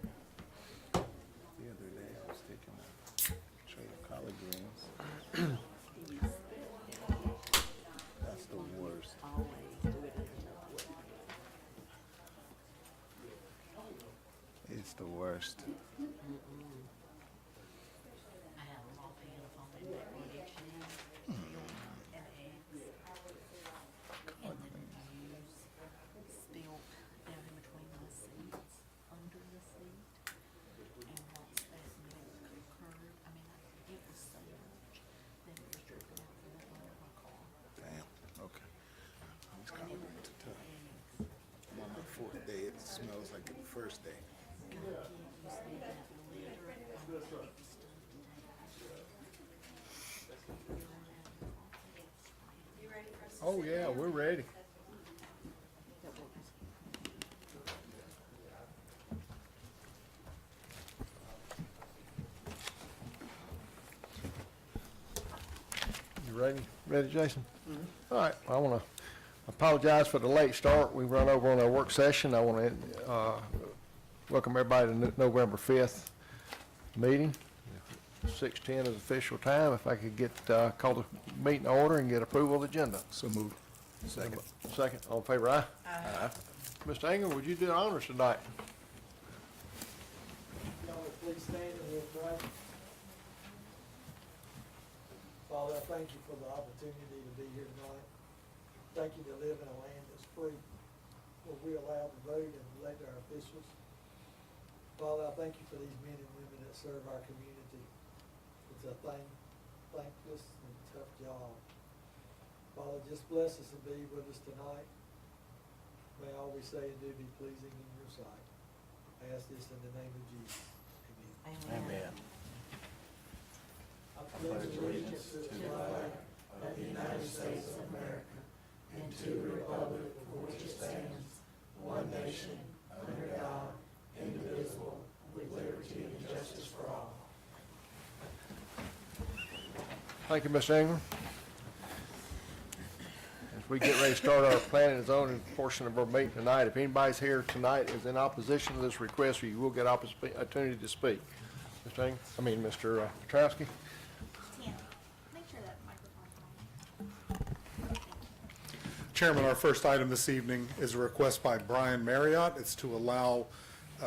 day, I was taking a tray of collard greens. That's the worst. It's the worst. I had a lot of uniform in that one each day, and eggs. And the news spilled down in between my seats, under the seat. And once that milk occurred, I mean, it was so much that it was dripping out from the front of my car. Damn, okay. These And collard it greens are tough. eggs. I'm on my fourth day, it smells like the first day. God, you see that litter on the stuff Oh, yeah, we're ready. You ready? Ready, Jason? All right, I want to apologize for the late start. We run over on our work session. I want to welcome everybody to November 5th meeting. 6:10 is official time. If I could get, call the meeting to order and get approval of the agenda. So moved. Second. Second, all in favor, aye? Aye. Mr. Ingram, would you do the honors tonight? Y'all would please stand and we'll pray. Father, I thank you for the opportunity to be here tonight. Thank you to live in a land that's free, where we're allowed to vote and elect our officials. Father, I thank you for these men and women that serve our community. It's a thankless and tough job. Father, just bless us and be with us tonight. May all we say and do be pleasing in your sight. I ask this in the name of Jesus. Amen. Amen. I pledge allegiance to the flag of the United States of America and to the republic for which it stands, one nation, under God, indivisible, with liberty and justice for all. Thank you, Mr. Ingram. As we get ready to start our planning and zoning portion of our meeting tonight, if anybody's here tonight is in opposition to this request, you will get opportunity to speak. Mr. Ingram, Mr. Petrowski? Tim, make sure that microphone's on. Chairman, our first item this evening is a request by Brian Marriott. It's to allow,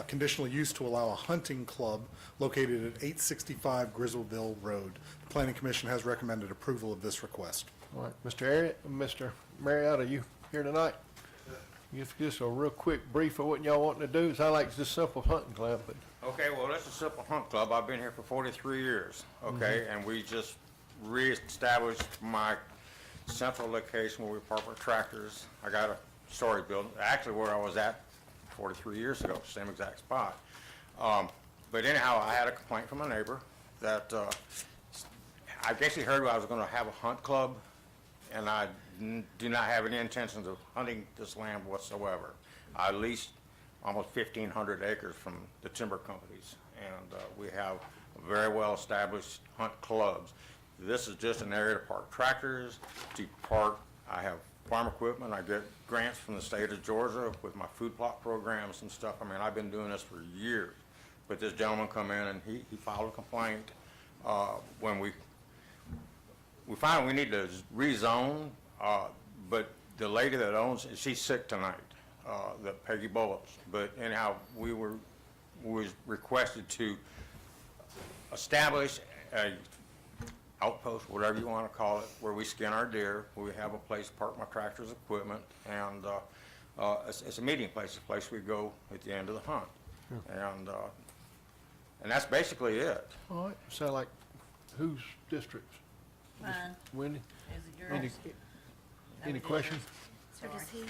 conditional use to allow a hunting club located at 865 Grizzleville Road. The Planning Commission has recommended approval of this request. All right, Mr. Marriott, are you here tonight? Just a real quick brief of what y'all wanting to do. Sound like it's just simple hunting club, but Okay, well, it's a simple hunt club. I've been here for 43 years, okay? And we just reestablished my central location where we park our tractors. I got a storage building, actually where I was at 43 years ago, same exact spot. But anyhow, I had a complaint from a neighbor that, I guess he heard I was gonna have a hunt club, and I do not have any intentions of hunting this land whatsoever. I leased almost 1,500 acres from the timber companies, and we have very well-established hunt clubs. This is just an area to park tractors, to park, I have farm equipment, I get grants from the state of Georgia with my food plot programs and stuff. I mean, I've been doing this for years. But this gentleman come in and he filed a complaint, when we found we need to rezone, but the lady that owns it, she's sick tonight, the Peggy Bullets. But anyhow, was requested to establish a outpost, whatever you want to call it, where we skin our deer, where we have a place to park my tractor's equipment, and it's a meeting place, a place we go at the end of the hunt. And that's basically it. all right, sound like whose districts? Mine, Wendy? is it Any, yours? any questions? So does he?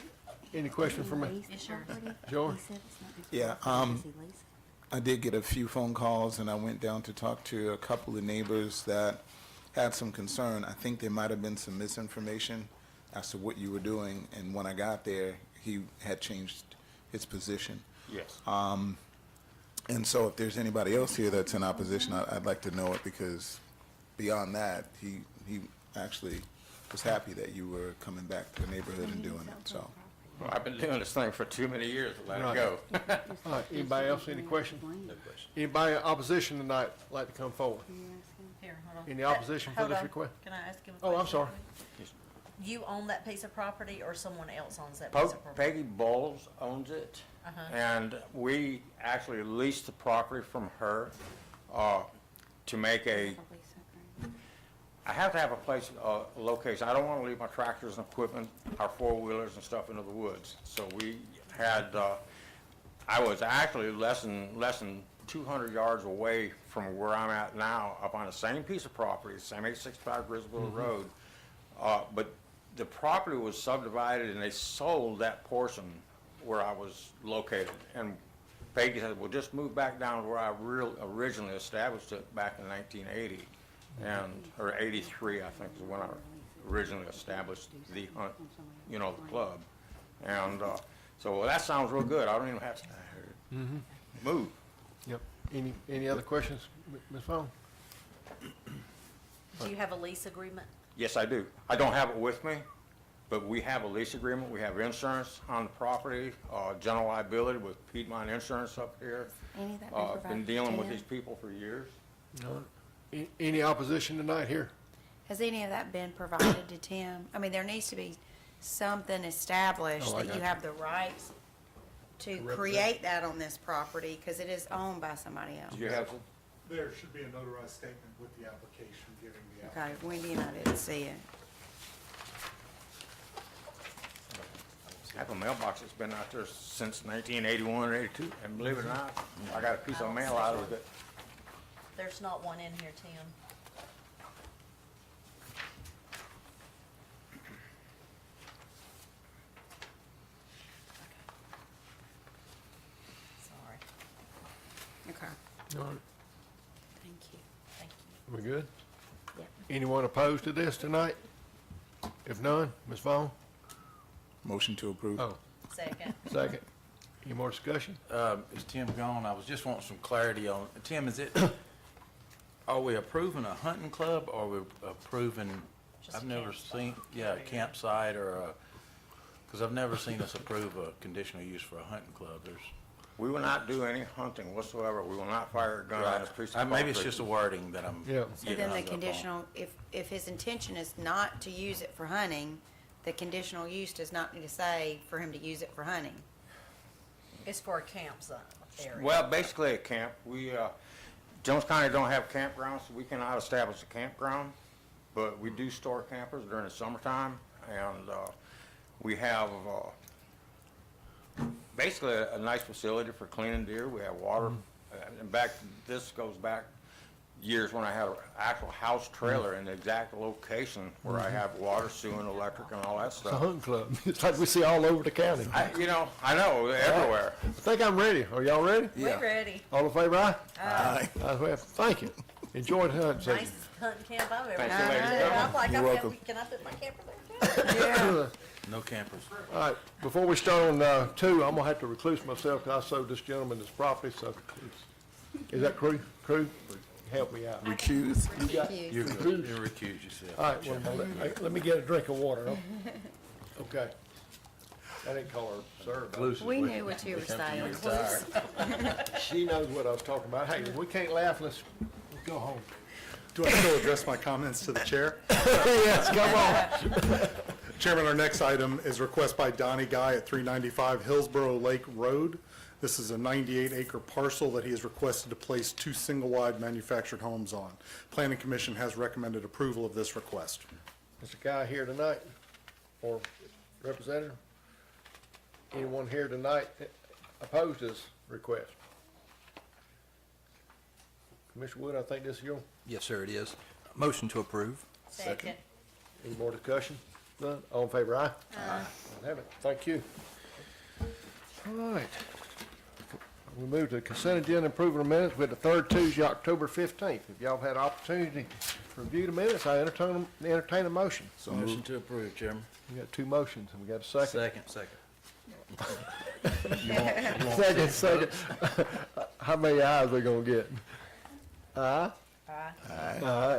Any questions for me? It's yours. George? He said it's not his Yeah, property. Does he lease it? I did get a few phone calls, and I went down to talk to a couple of neighbors that had some concern. I think there might have been some misinformation as to what you were doing, and when I got there, he had changed his position. Yes. And so if there's anybody else here that's in opposition, I'd like to know it, because beyond that, he actually was happy that you were coming back to the neighborhood and doing it, so. Well, I've been doing this thing for too many years to let it Right. go. All right, anybody else, any questions? No question. Anybody in opposition tonight like to come forward? Here, hold on. Any opposition for Hold this on. request? Can I ask him a Oh, question? I'm sorry. You own that piece of property or someone else owns that Po- piece of property? Peggy Bowles owns it, and we actually leased the property from her to make I have to have a place, a location. I don't want to leave my tractors and equipment, our four-wheelers and stuff into the woods. So we had, I was actually less than 200 yards away from where I'm at now, up on the same piece of property, same 865 Griswold Road. But the property was subdivided and they sold that portion where I was located. And Peggy said, well, just move back down to where I originally established it back in 1980. Or 83, I think, is when I originally established the hunt, the club. And so, well, that sounds real good. I don't even have to move. Yep. Any other questions, Ms. Vaughn? Do you have a lease agreement? Yes, I do. I don't have it with me, but we have a lease agreement. We have insurance on the property, general liability with Piedmont Insurance up here. Any of that been Been provided dealing to with them? these people for years. No. Any opposition tonight here? Has any of that been provided to Tim? I mean, there needs to be something established Oh, I that got you you. have the rights to represent. create that on this property, because it is owned by somebody else. Do you have some? There should be a notarized statement with the application giving the Okay, Wendy and I didn't see it. I have a mailbox that's been out there since 1981 or 82, and believe it or not, I got a piece of mail out of it. There's not one in here, Tim. Sorry. Okay, All right, thank you. Thank you. we good? Yep. Anyone opposed to this tonight? If none, Ms. Vaughn? Motion to approve. Oh, Second. second. Any more discussion? Is Tim gone? I was just wanting some clarity on, Tim, is it, are we approving a hunting club or are we approving, Just a I've never campsite. seen, yeah, a campsite or a, because I've never seen us approve a conditional use for a hunting club. There's, We will not do any hunting whatsoever. We will not fire a gun on this piece of property. maybe it's just a wording that I'm Yeah. So getting then the hung up on. conditional, if his intention is not to use it for hunting, the conditional use does not need to say for him to use it for hunting. It's for a campsite area. Well, basically a camp. We, Jones County don't have campgrounds, so we cannot establish a campground, but we do store campers during the summertime, and we have basically a nice facility for cleaning deer. We have water. In fact, this goes back years when I had an actual house trailer in the exact location where I have water, sewer, and electric, and all that It's a stuff. hunting club. It's like we see all over the county. I know, everywhere. I think I'm ready. Are y'all ready? We're ready. All in favor, aye? Aye. Well, thank you. Enjoy the hunting season. Nicest hunting camp I've ever Thanks, been ladies. to. I'm like, You're okay, welcome. can I put my camper there too? No campers. All right, before we start on two, I'm gonna have to recluse myself because I sold this gentleman this property, so. Is that Crew? Crew, help me out. Recuse. You got- You recused? you recuse yourself. All right, well, let me get a drink of water, huh? Okay. I didn't call her sir. but Exclusively. We knew what you were saying. She knows what I was talking about. Hey, we can't laugh, let's go home. Do I still address my comments to the chair? Yes, come on. Chairman, our next item is a request by Donnie Guy at 395 Hillsborough Lake Road. This is a 98-acre parcel that he has requested to place two single-wide manufactured homes on. Planning Commission has recommended approval of this request. Mr. Guy here tonight, or representative? Anyone here tonight opposed this request? Commissioner Wood, I think this is your, Yes, sir, it is. Motion to approve. Second. any more discussion? None? All in favor, aye? Aye. Have it. Thank you. All right. We move to consent agenda approval of minutes with the third Tuesday, October 15th. If y'all had opportunity to review the minutes, I entertain a motion. So motion to approve, Chairman. We got two motions, and we got a second. Second. Second. How many ayes we gonna get? Aye? Aye. All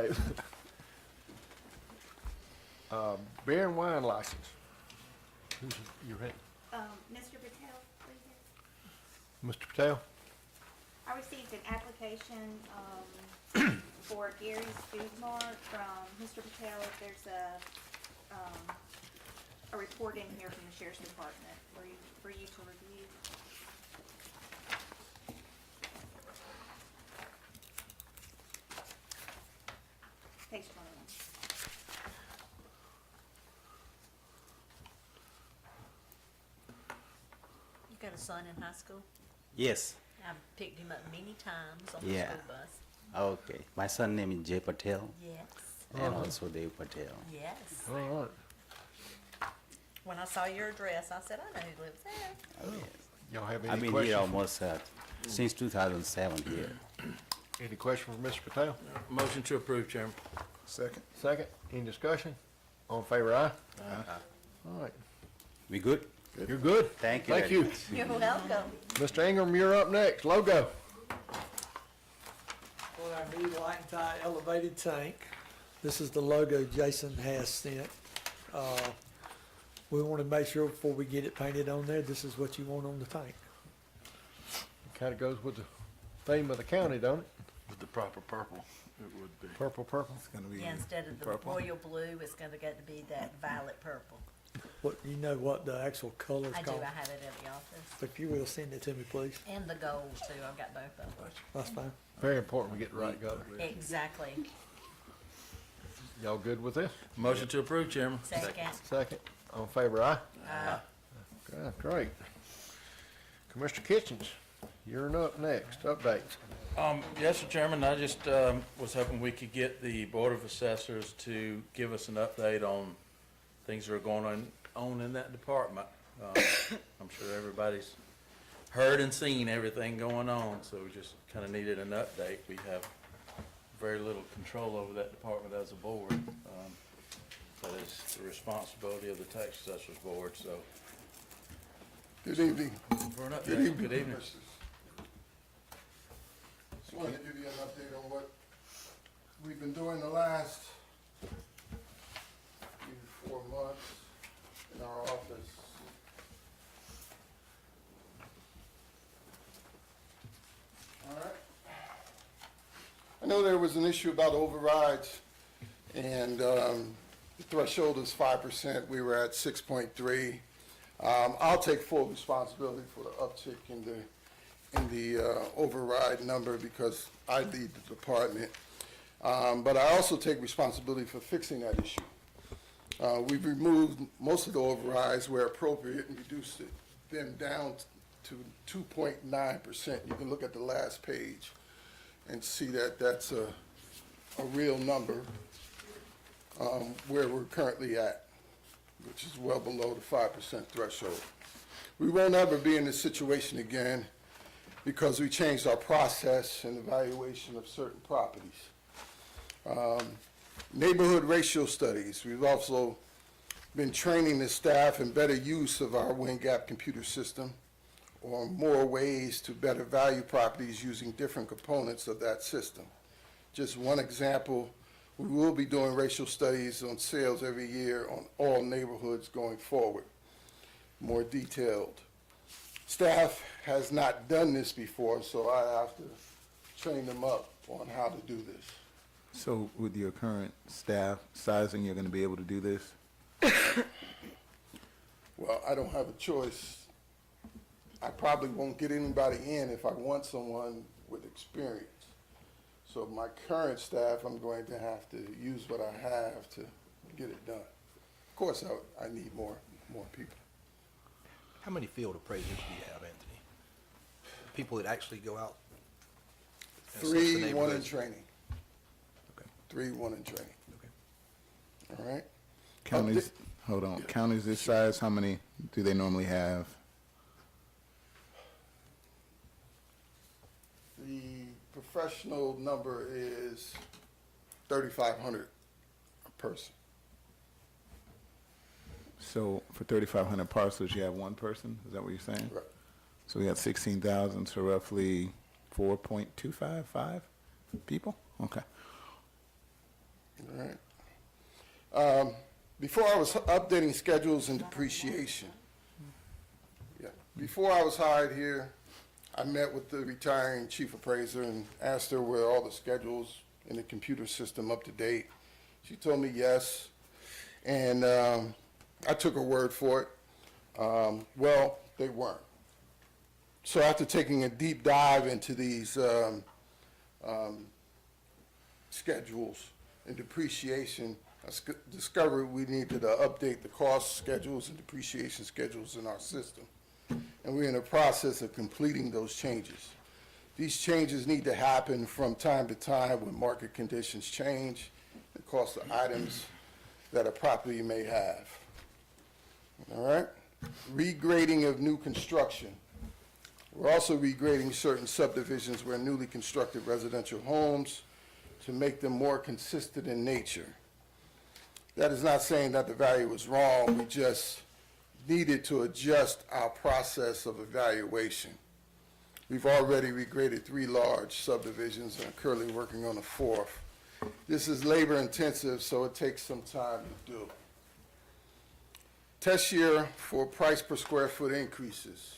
right. Beer and wine license. Who's, you ready? Mr. Patel, please. Mr. Patel? I received an application, for Gary's Food Mart from Mr. Patel. If there's a report in here from the Sheriff's Department for you to review. Page 21. You got a son in high school? Yes. I've picked him up many times on the Yeah. school bus. Okay. My son name is Jay Patel Yes, and also Dave Patel. yes. All right. When I saw your address, I said, I know who lives there. Oh, yes. Y'all have I've any been questions? here almost since 2007 here. Any question for Mr. Patel? Motion to approve, Chairman. Second? Second, any discussion? All in favor, aye? All right, We good? you're good? Thank you. Thank very you. much. You're welcome. Mr. Ingram, you're up next. Logo. On our new light and tie elevated tank, this is the logo Jason has sent. We want to make sure before we get it painted on there, this is what you want on the tank. Kind of goes with the theme of the county, don't it? With the proper purple, it would be. Purple, purple. It's gonna be Yeah, instead of the purple. royal blue, it's gonna get to be that violet purple. What, you know what the actual color's I do, called? I have it at the office. If you will, send it to me, please. And the gold too, I've got both of them. That's fine. Very important we get the right color. Exactly. Y'all good with this? Motion to approve, Chairman. Second. Second, all in favor, aye? Okay, great. Commissioner Kitchens, you're up next. Updates. Yes, sir, Chairman, I just, was hoping we could get the Board of Assessors to give us an update on things that are going on in that department. I'm sure everybody's heard and seen everything going on, so we just kinda needed an update. We have very little control over that department as a board. That is the responsibility of the Tax Assessors Board, so. Good evening. For an update, Good evening. good evening. Commissioners. Just wanted to give you an update on what we've been doing the last 4 months in our office. All right. I know there was an issue about overrides, and the threshold is 5%. We were at 6.3. I'll take full responsibility for the uptick in the override number because I lead the department. But I also take responsibility for fixing that issue. We've removed most of the overrides where appropriate and reduced them down to 2.9%. You can look at the last page and see that that's a real number where we're currently at, which is well below the 5% threshold. We won't ever be in this situation again because we changed our process and evaluation of certain properties. Neighborhood ratio studies. We've also been training the staff in better use of our WinGap computer system or more ways to better value properties using different components of that system. Just one example, we will be doing racial studies on sales every year on all neighborhoods going forward, more detailed. Staff has not done this before, so I have to train them up on how to do this. So with your current staff sizing, you're gonna be able to do this? Well, I don't have a choice. I probably won't get anybody in if I want someone with experience. So my current staff, I'm going to have to use what I have to get it done. Of course, I need more people. How many field appraisers do you have, Anthony? People that actually go out? and assess the 3, 1 in neighborhoods? training. Okay. 3, 1 in training. Okay. All right? Counties, hold on, counties this size, how many do they normally have? The professional number is 3,500 a person. So for 3,500 parcels, you have one person, is that what you're saying? Right. So we got 16,000, so roughly 4.255 people? Okay. All right. Before I was updating schedules and depreciation, Before I was hired here, I met with the retiring chief appraiser and asked her were all the schedules in the computer system up to date. She told me yes, and I took her word for it. Well, they weren't. So after taking a deep dive into these schedules and depreciation, I discovered we needed to update the cost schedules and depreciation schedules in our system. And we're in the process of completing those changes. These changes need to happen from time to time when market conditions change, the cost of items that a property may have. All right? Regrading of new construction. We're also regrading certain subdivisions where newly constructed residential homes to make them more consistent in nature. That is not saying that the value was wrong, we just needed to adjust our process of evaluation. We've already regraded 3 large subdivisions and are currently working on a 4th. This is labor intensive, so it takes some time to do. Test year for price per square foot increases.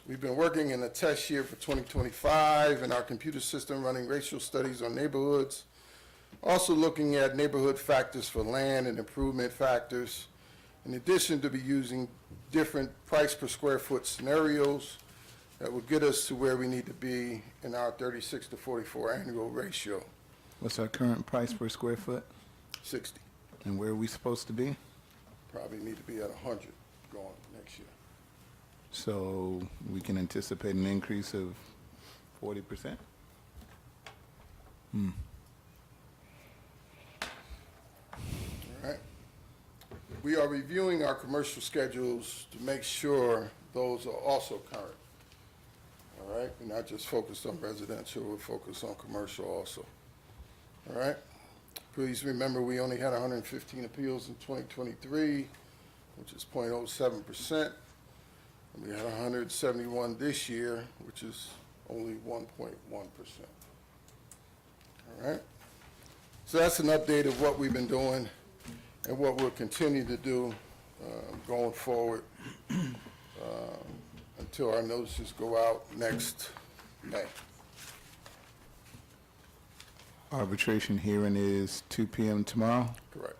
We've been working in a test year for 2025 in our computer system running racial studies on neighborhoods, also looking at neighborhood factors for land and improvement factors, in addition to be using different price per square foot scenarios that will get us to where we need to be in our 36 to 44 annual ratio, What's our current price per square foot? 60. And where are we supposed to be? Probably need to be at 100 going next year. So we can anticipate an increase of 40%? All right. We are reviewing our commercial schedules to make sure those are also current. All right, we're not just focused on residential, we're focused on commercial also. All right, please remember we only had 115 appeals in 2023, which is 0.07%. And we had 171 this year, which is only 1.1%. All right, so that's an update of what we've been doing and what we'll continue to do going forward until our notices go out next May. Arbitration hearing is 2 p.m. tomorrow? Correct.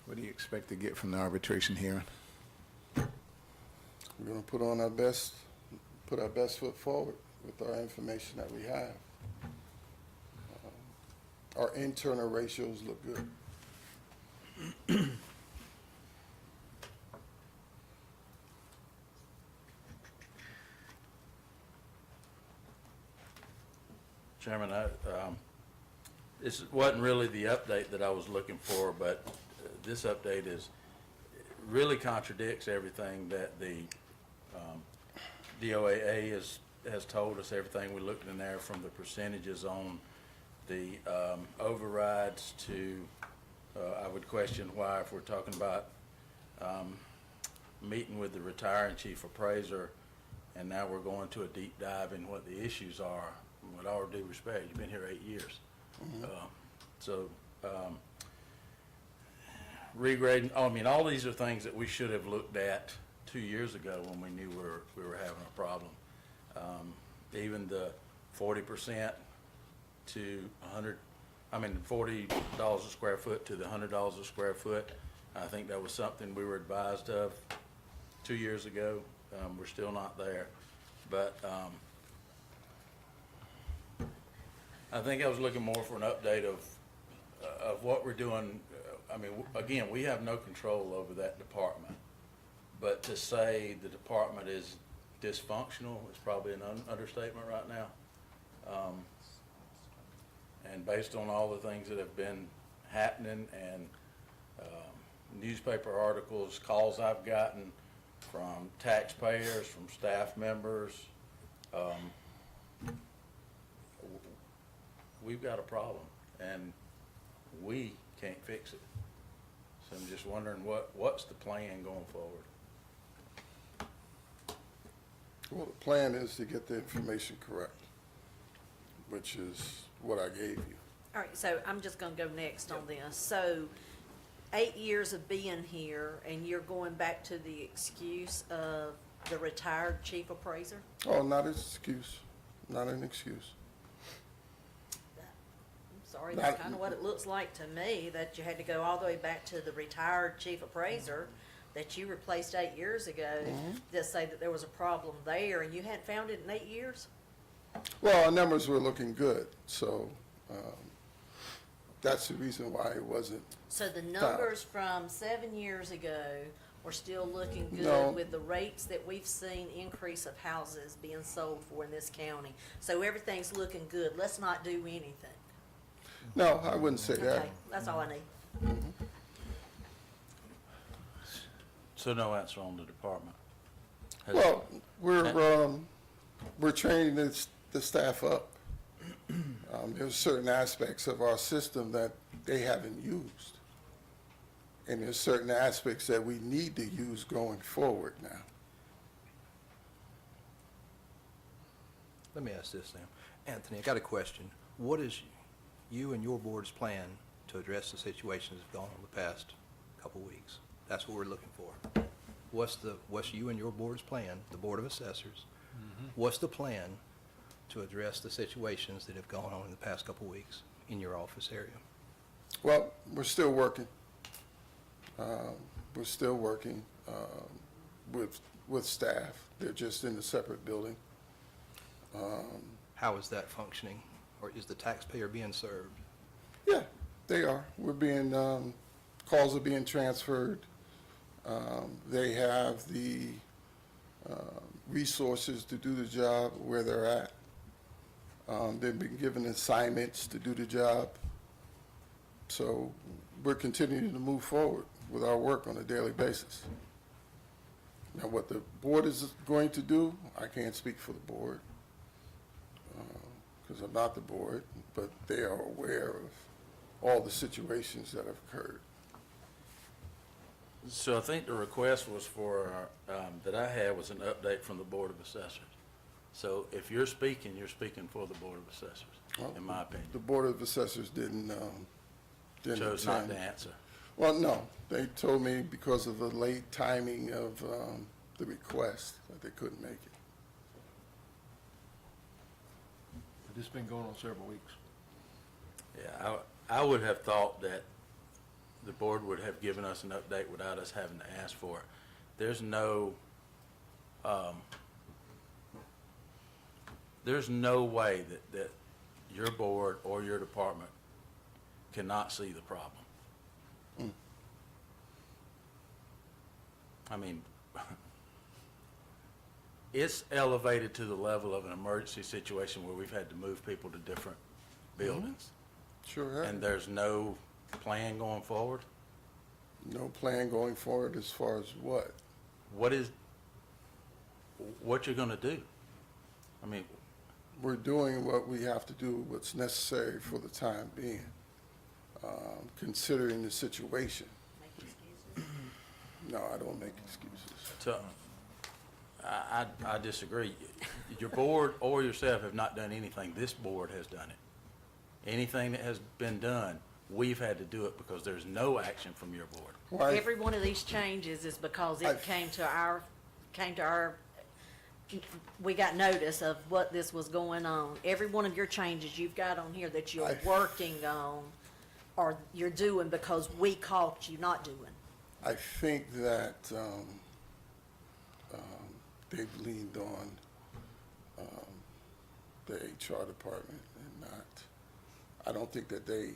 What do you expect to get from the arbitration hearing? We're going to put on our best, put our best foot forward with our information that we have. Our internal ratios look good. Chairman, this wasn't really the update that I was looking for, but this update really contradicts everything that the DOAA has told us, everything we looked in there from the percentages on the overrides to, I would question why, if we're talking about meeting with the retiring chief appraiser, and now we're going to a deep dive in what the issues are. With all due respect, you've been here 8 years. Regrading, I mean, all these are things that we should have looked at 2 years ago when we knew we were having a problem. Even the 40% to $40 a square foot to the $100 a square foot. I think that was something we were advised of 2 years ago. We're still not there, but I think I was looking more for an update of what we're doing. Again, we have no control over that department, but to say the department is dysfunctional is probably an understatement right now. And based on all the things that have been happening and newspaper articles, calls I've gotten from taxpayers, from staff members, we've got a problem and we can't fix it. So I'm just wondering what's the plan going forward? Well, the plan is to get the information correct. which is what I gave you. All right, so I'm just gonna go next on this. So, 8 years of being here, and you're going back to the excuse of the retired chief appraiser? Oh, not an excuse, not an excuse. I'm sorry, that's kind of what it looks like to me, that you had to go all the way back to the retired chief appraiser that you replaced 8 years ago, to say that there was a problem there, and you hadn't found it in 8 years? Well, our numbers were looking good, so that's the reason why it wasn't. So the numbers from 7 years ago are still looking No. good with the rates that we've seen increase of houses being sold for in this county. So everything's looking good. Let's not do anything. No, I wouldn't say that. Okay, that's all I need. So no answer on the department? Has- Well, we're training the staff up. There's certain aspects of our system that they haven't used. And there's certain aspects that we need to use going forward now. Let me ask this then. Anthony, I got a question. What is you and your board's plan to address the situations that have gone on the past couple of weeks? That's what we're looking for. What's you and your board's plan, the Board of Assessors? What's the plan to address the situations that have gone on in the past couple of weeks in your office area? Well, we're still working. We're still working with staff. They're just in a separate building. How is that functioning? Or is the taxpayer being served? Yeah, they are. We're being, calls are being transferred. They have the resources to do the job where they're at. They've been given assignments to do the job. So we're continuing to move forward with our work on a daily basis. Now, what the board is going to do, I can't speak for the board, because I'm not the board, but they are aware of all the situations that have occurred. So I think the request was for, that I had was an update from the Board of Assessors. So if you're speaking for the Board of Assessors, in my opinion. The Board of Assessors didn't Chose not attend. to answer. Well, no, they told me because of the late timing of the request that they couldn't make it. This has been going on several weeks. Yeah, I would have thought that the board would have given us an update without us having to ask for it. There's no way that your board or your department cannot see the problem. I mean, it's elevated to the level of an emergency situation where we've had to move people to different buildings. Sure And have. there's no plan going forward? No plan going forward as far as what? What you're gonna do? I mean, We're doing what we have to do, what's necessary for the time being, considering the situation. Make excuses. No, I don't make excuses. so, I disagree. Your board or yourself have not done anything. This board has done it. Anything that has been done, we've had to do it because there's no action from your board. Why? Every one of these changes is because it I've- came to our, we got notice of what this was going on. Every one of your changes you've got on here that you're I've- working on, or you're doing because we caught you not doing. I think that they've leaned on the HR department and not, I don't think that they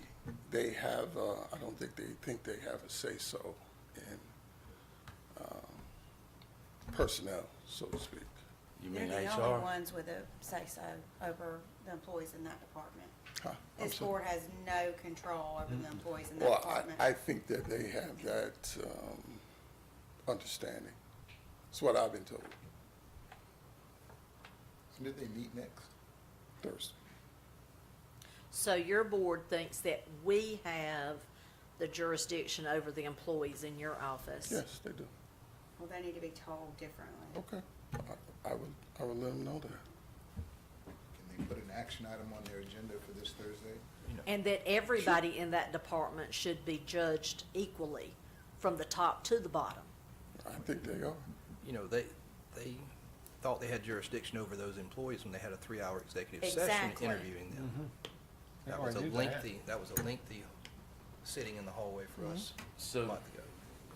have, I don't think they think they have a say-so in personnel, so to speak. You They're mean the HR? only ones with a say-so over the employees in that department. Huh, I'm This sorry. board has no control over the employees in that Well, department. I think that they have that understanding. That's what I've been told. When did they meet next? Thursday. So your board thinks that we have the jurisdiction over the employees in your office? Yes, they do. Well, they need to be told differently. Okay. I would let them know that. Can they put an action action item on their agenda for this Thursday. And that everybody in that department should be judged equally, from the top to the bottom. I think they are. You know, they thought they had jurisdiction over those employees when they had a 3-hour executive session Exactly. interviewing them. They That was a already knew that. that was a lengthy sitting in the hallway for us a So, month ago.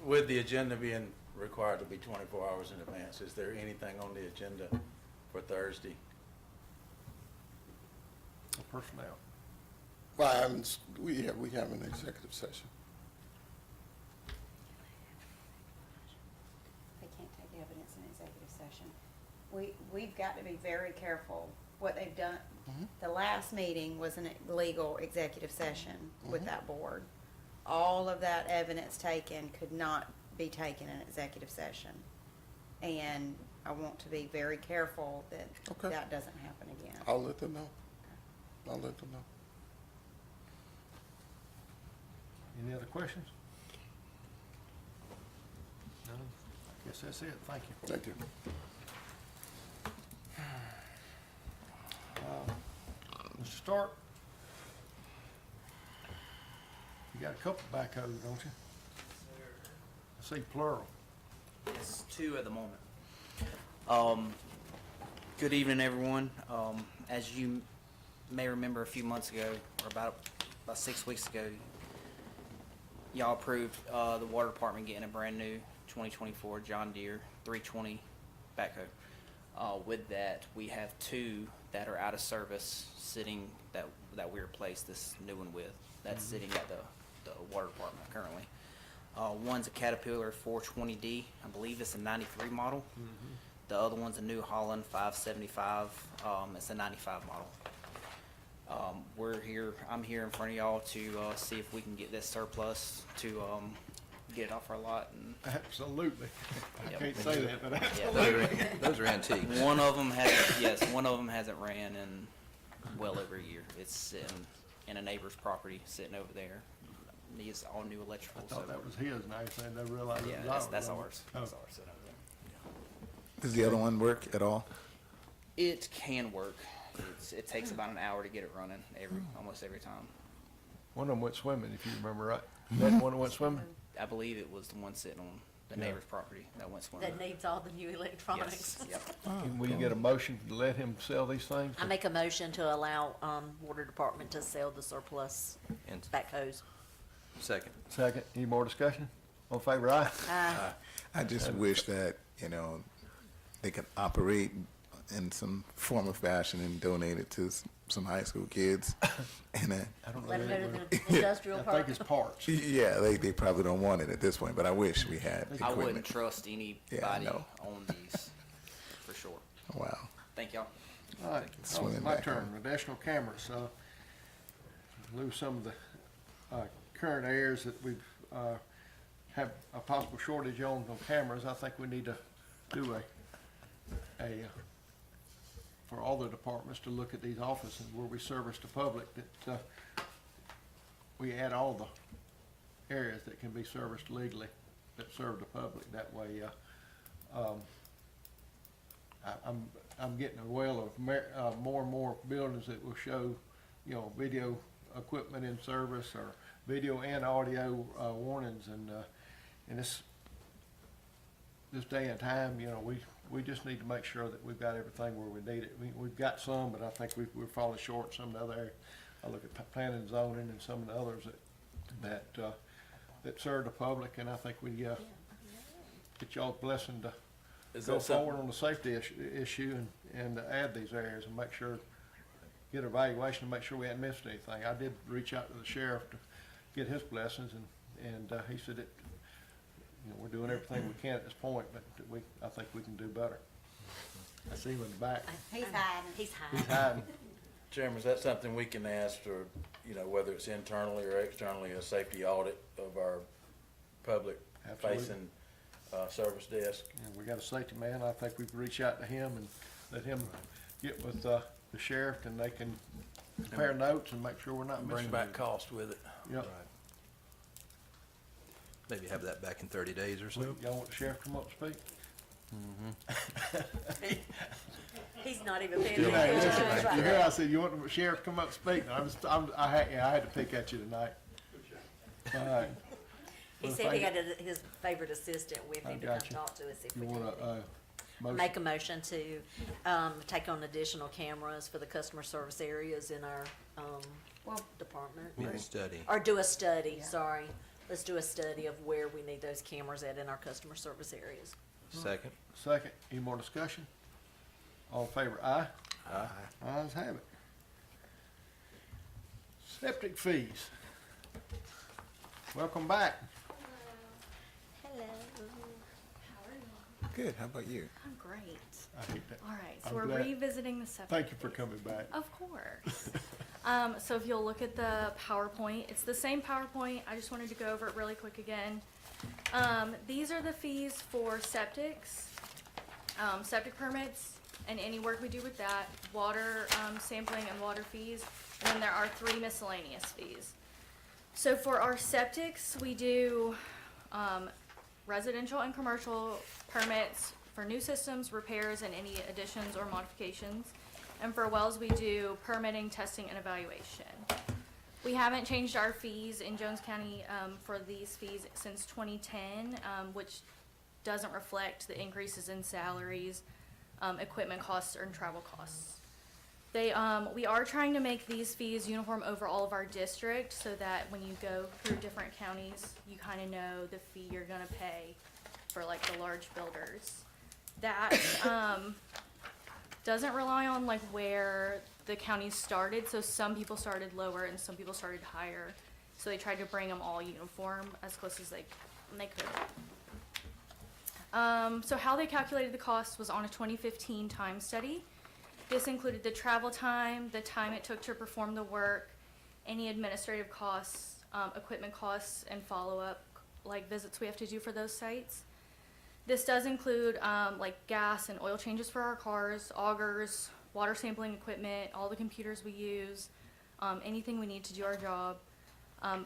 with the agenda being required to be 24 hours in advance, is there anything on the agenda for Thursday? The personnel. Well, we have an executive session. They can't take evidence in executive session. We've got to be very careful what they've done. The last meeting was an legal executive session with that board. All of that evidence taken could not be taken in executive session. And I want to be very careful that Okay. that doesn't happen again. I'll let them know. I'll let them know. Any other questions? None? I guess that's it. Thank you. Thank you. Mr. Stark? You got a couple backhoes, don't you? I see plural. Yes, 2 at the moment. Good evening, everyone. As you may remember, a few months ago, or about 6 weeks ago, y'all approved the water department getting a brand new 2024 John Deere 320 backhoe. With that, we have 2 that are out of service sitting that we replaced this new one with. That's sitting at the water department currently. One's a Caterpillar 420D. I believe it's a 93 model. The other one's a New Holland 575. It's a 95 model. I'm here in front of y'all to see if we can get this surplus to get it off our lot. And Absolutely. I Yep. can't say that, but yeah, absolutely. Those are antiques. one of them hasn't ran in well over a year. It's sitting in a neighbor's property, sitting over there. Needs all new I electrical. thought that was his, and I said, never realized it Yeah, was ours. that's ours. Oh. That's ours sitting over there. Does the other one work at all? It can work. It takes about an hour to get it running almost every time. One of them went swimming, if you remember right. That one went swimming? I believe it was the one sitting on the Yeah. neighbor's property that went swimming. That needs all the new electronics. Yes, yep. Can we get a motion to let him sell these things? I make a motion to allow, water department to sell the surplus And backhoes. second. Second, any more discussion? All in favor, aye? I just wish that, they could operate in some form or fashion and donate it to some high school kids. And I don't know. Let them that go to we're- the industrial I park. think it's parts. yeah, they probably don't want it at this point, but I wish we had I wouldn't equipment. trust anybody Yeah, I know. on these, for sure. Wow. Thank y'all. All right, Swinging my back turn. on. Additional cameras. Lose some of the current areas that we've have a possible shortage on cameras. I think we need to do for all the departments to look at these offices where we service the public, that we add all the areas that can be serviced legally that serve the public. That way, I'm getting a well of more and more buildings that will show, video equipment in service, or video and audio warnings, and this day and time, we just need to make sure that we've got everything where we need it. We've got some, but I think we're falling short in some of the other areas. I look at planning and zoning and some of the others that serve the public, and I think we get y'all's blessing to Is go that something- forward on the safety issue and add these areas and make sure, get evaluation and make sure we hadn't missed anything. I did reach out to the sheriff to get his blessings, and he said that, we're doing everything we can at this point, but I think we can do better. I see him in the back. He's hiding. He's He's hiding. hiding. Chairman, is that something we can ask for, whether it's internally or externally, a safety audit of our public Absolutely. facing, service desk? And we got a safety man. I think we can reach out to him and let him get with, the sheriff, and they can compare notes and make sure we're not missing Bring back anything. cost with it. Yep. Maybe have that back in 30 days or so. Y'all want the sheriff to come up and speak? He's not even paying You attention. hear I said, you want the sheriff to come up and speak? I had to pick at you tonight. All right. He Well, said he thank had his favorite assistant with I him to come got you. talk to us if You we want needed. a, motion? Make a motion to, take on additional cameras for the customer service areas in our, Well, department. Study. Or do a study, sorry. Let's do a study of where we need those cameras at in our customer service areas. Second. Second, any more discussion? All in favor, aye? Aye. Ayes have it. Septic fees. Welcome back. Hello. How are you? Good, how about you? I'm great. I hate that. All right, so I'm we're glad- revisiting the septic. Thank you for fees. coming back. Of course. So if you'll look at the PowerPoint, it's the same PowerPoint. I just wanted to go over it really quick again. These are the fees for septics, septic permits, and any work we do with that, water sampling and water fees, and then there are 3 miscellaneous fees. So for our septics, we do residential and commercial permits for new systems, repairs, and any additions or modifications. And for wells, we do permitting, testing, and evaluation. We haven't changed our fees in Jones County for these fees since 2010, which doesn't reflect the increases in salaries, equipment costs, or travel costs. We are trying to make these fees uniform over all of our districts so that when you go through different counties, you kind of know the fee you're gonna pay for like the large builders. That doesn't rely on like where the counties started, so some people started lower and some people started higher. So they tried to bring them all uniform as close as they could. So how they calculated the cost was on a 2015 time study. This included the travel time, the time it took to perform the work, any administrative costs, equipment costs, and follow-up like visits we have to do for those sites. This does include like gas and oil changes for our cars, augers, water sampling equipment, all the computers we use, anything we need to do our job.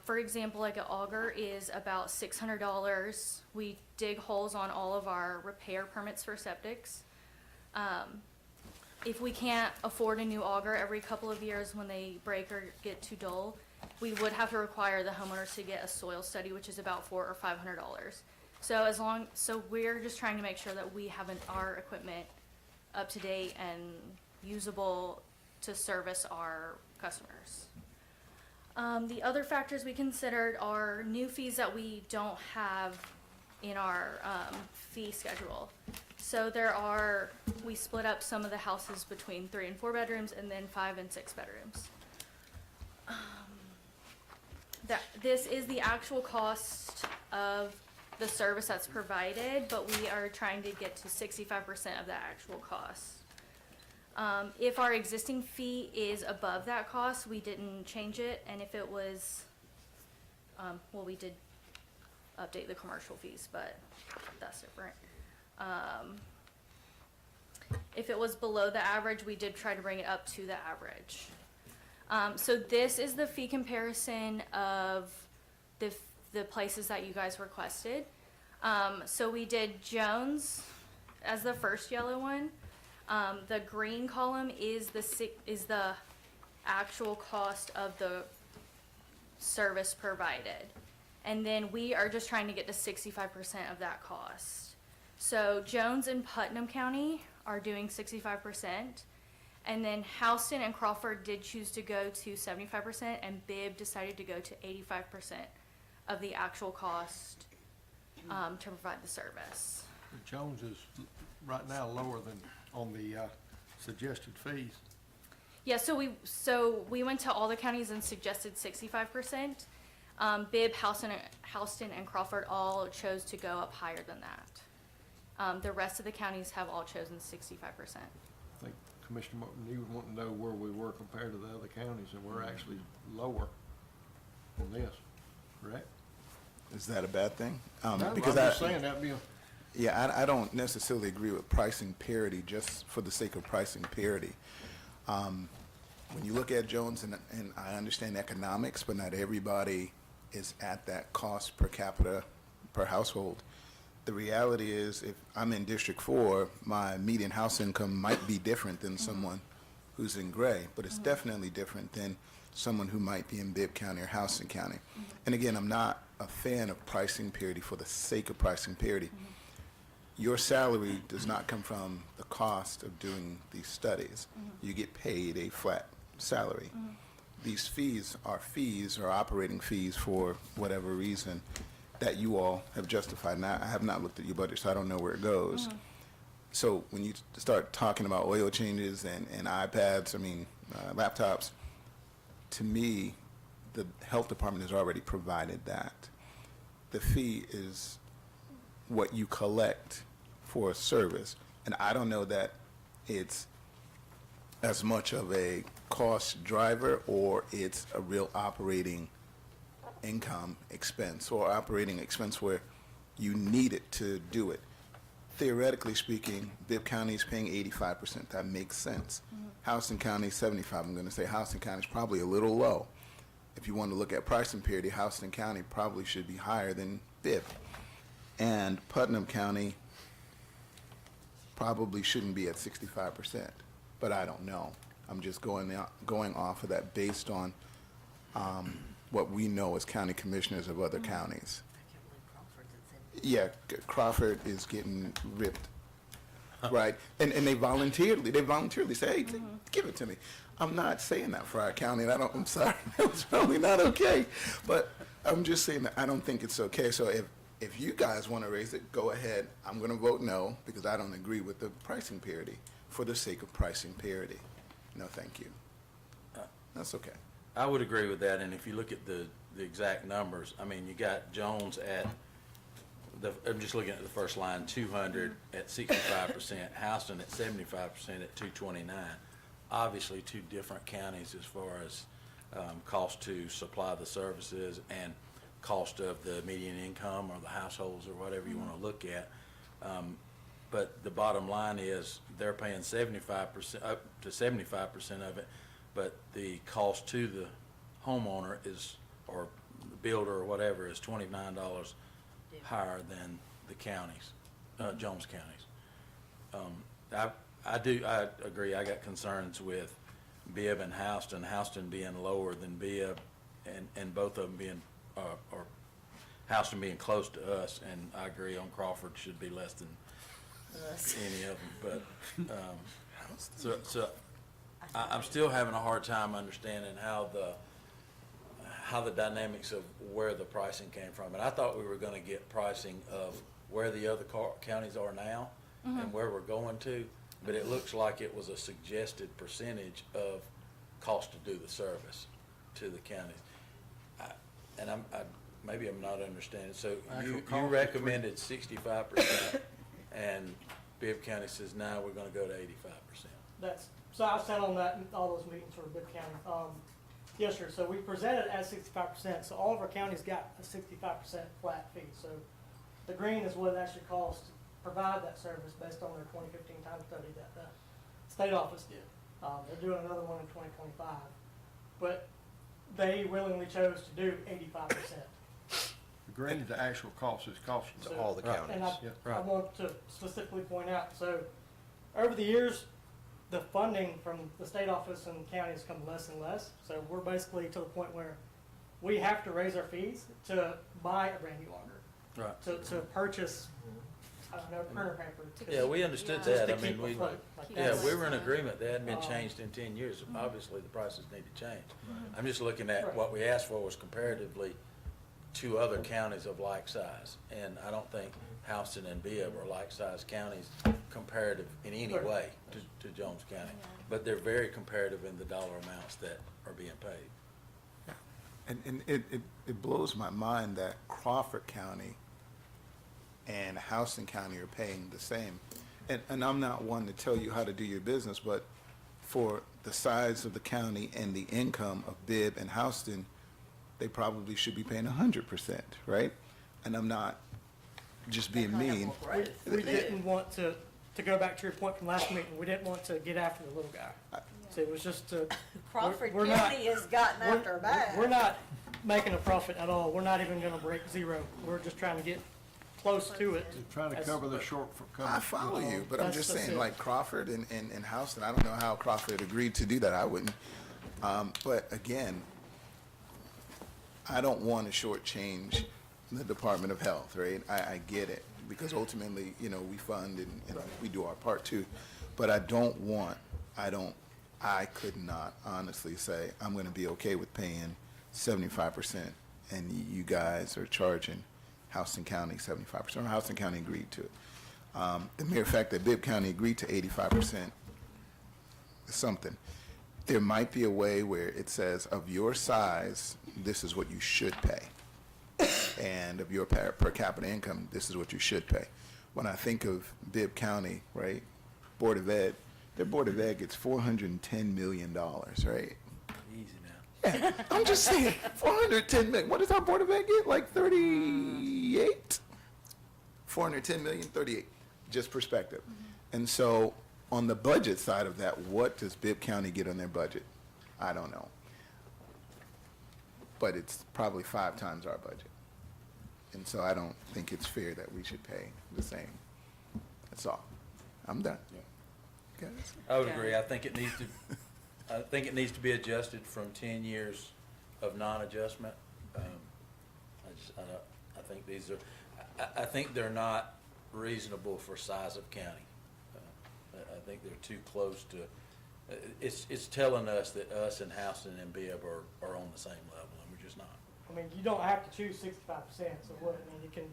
For example, like an auger is about $600. We dig holes on all of our repair permits for septics. If we can't afford a new auger every couple of years when they break or get too dull, we would have to require the homeowners to get a soil study, which is about $400 or $500. So we're just trying to make sure that we have our equipment up to date and usable to service our customers. The other factors we considered are new fees that we don't have in our fee schedule. So we split up some of the houses between 3 and 4 bedrooms and then 5 and 6 bedrooms. This is the actual cost of the service that's provided, but we are trying to get to 65% of the actual cost. If our existing fee is above that cost, we didn't change it, and if it was, we did update the commercial fees, but that's different. If it was below the average, we did try to bring it up to the average. So this is the fee comparison of the places that you guys requested. So we did Jones as the first yellow one. The green column is the actual cost of the service provided. And then we are just trying to get to 65% of that cost. So Jones and Putnam County are doing 65%. And then Houston and Crawford did choose to go to 75%, and Bibb decided to go to 85% of the actual cost to provide the service. Jones is right now lower than on the suggested fees. Yeah, so we went to all the counties and suggested 65%. Bibb, Houston, and Crawford all chose to go up higher than that. The rest of the counties have all chosen 65%. I think Commissioner Martin, you would want to know where we were compared to the other counties, and we're actually lower than this, correct? Is that a bad thing? No, I'm Because just saying that'd be I don't necessarily agree with pricing parity just for the sake of pricing parity. When you look at Jones, and I understand economics, but not everybody is at that cost per capita per household the reality is, if I'm in District 4, my median house income might be different than someone who's in Gray, but it's definitely different than someone who might be in Bibb County or Houston County. And again, I'm not a fan of pricing parity for the sake of pricing parity. Your salary does not come from the cost of doing these studies. You get paid a flat salary. These fees are operating fees for whatever reason that you all have justified. Now, I have not looked at your budget, so I don't know where it goes. So when you start talking about oil changes and iPads, laptops, to me, the health department has already provided that. The fee is what you collect for a service. And I don't know that it's as much of a cost driver or it's a real operating income expense or operating expense where you need it to do it. Theoretically speaking, Bibb County is paying 85%. That makes sense. Houston County, 75. I'm going to say Houston County is probably a little low. If you want to look at pricing parity, Houston County probably should be higher than Bibb. And Putnam County probably shouldn't be at 65%, but I don't know. I'm just going off of that based on what we know as county commissioners of other counties. Yeah, Crawford is getting ripped, right? And they voluntarily say, hey, give it to me. I'm not saying that for our county, and I'm sorry, that's probably not okay. But I'm just saying that I don't think it's okay. So if you guys want to raise it, go ahead. I'm going to vote no, because I don't agree with the pricing parity for the sake of pricing parity. No, thank you. That's okay. I would agree with that, and if you look at the exact numbers, you got Jones at, I'm just looking at the first line, 200 at 65%, Houston at 75% at 229. Obviously, two different counties as far as cost to supply the services and cost of the median income or the households or whatever you want to look at. But the bottom line is they're paying 75%, up to 75% of it, but the cost to the homeowner is, or the builder or whatever, is $29 higher than the counties, Jones counties. I agree. I got concerns with Bibb and Houston being lower than Bibb, and both of them being, or Houston being close to us, and I agree on Crawford should be less than any of them, but, I'm still having a hard time understanding how the dynamics of where the pricing came from. And I thought we were gonna get pricing of where the other counties are now and where we're going to, but it looks like it was a suggested percentage of cost to do the service to the counties. Maybe I'm not understanding. So you recommended 65%, and Bibb County says, now we're gonna go to 85%. So I sat on that, all those meetings for Bibb County. Yes, sir. So we presented at 65%. So all of our counties got a 65% flat fee. So the green is what it actually costs to provide that service based on their 2015 time study that the state office did. They're doing another one in 2025, but they willingly chose to do 85%. The green, the actual cost is costing To all the counties. And Yeah. I want to specifically point out, so over the years, the funding from the state office and county has come less and less. So we're basically to the point where we have to raise our fees to buy a brand new auger. Right. To purchase, I don't know, printer paper. Yeah, we understood Just that. to I mean, keep we, afloat. Like yeah, that's- we were in agreement. They hadn't been Um, changed in 10 years. Obviously, the prices need to change. I'm just looking at what we asked for was comparatively to other counties of like size. And I don't think Houston and Bibb are like-sized counties comparative in any Sure. way to Jones County. But they're very comparative in the dollar amounts that are being paid. And it blows my mind that Crawford County and Houston County are paying the same. And I'm not one to tell you how to do your business, but for the size of the county and the income of Bibb and Houston, they probably should be paying 100%, right? And I'm not just being mean. We didn't want to go back to your point from last meeting, we didn't want to get after the little guy. So it was just to. Crawford we're not- County has gotten after our back. We're not making a profit at all. We're not even gonna break zero. We're just trying to get close to it. They're trying to cover the shortcomings. I follow you, but I'm That's just just saying, it. like Crawford and Houston, I don't know how Crawford agreed to do that, I wouldn't. But again, I don't want to shortchange the Department of Health, right? I get it, because ultimately, you know, we fund and we do our part too. But I could not honestly say, I'm gonna be okay with paying 75%, and you guys are charging Houston County 75%, or Houston County agreed to it. The mere fact that Bibb County agreed to 85% is something. There might be a way where it says, of your size, this is what you should pay. And of your per capita income, this is what you should pay. When I think of Bibb County, right, Board of Ed, their Board of Ed gets $410 million, right? Easy now. Yeah, I'm just saying, 410 million. What does our Board of Ed get? Like 38? 410 million, 38. Just perspective. And so, on the budget side of that, what does Bibb County get on their budget? I don't know. But it's probably 5 times our budget. And so I don't think it's fair that we should pay the same. That's all. I'm done. Guys? I would agree. I think it needs to be adjusted from 10 years of non-adjustment. I think these are, I think they're not reasonable for size of county. I think they're too close to, it's telling us that us and Houston and Bibb are on the same level, and we're just not. I mean, you don't have to choose 65%, so what, I mean, you can,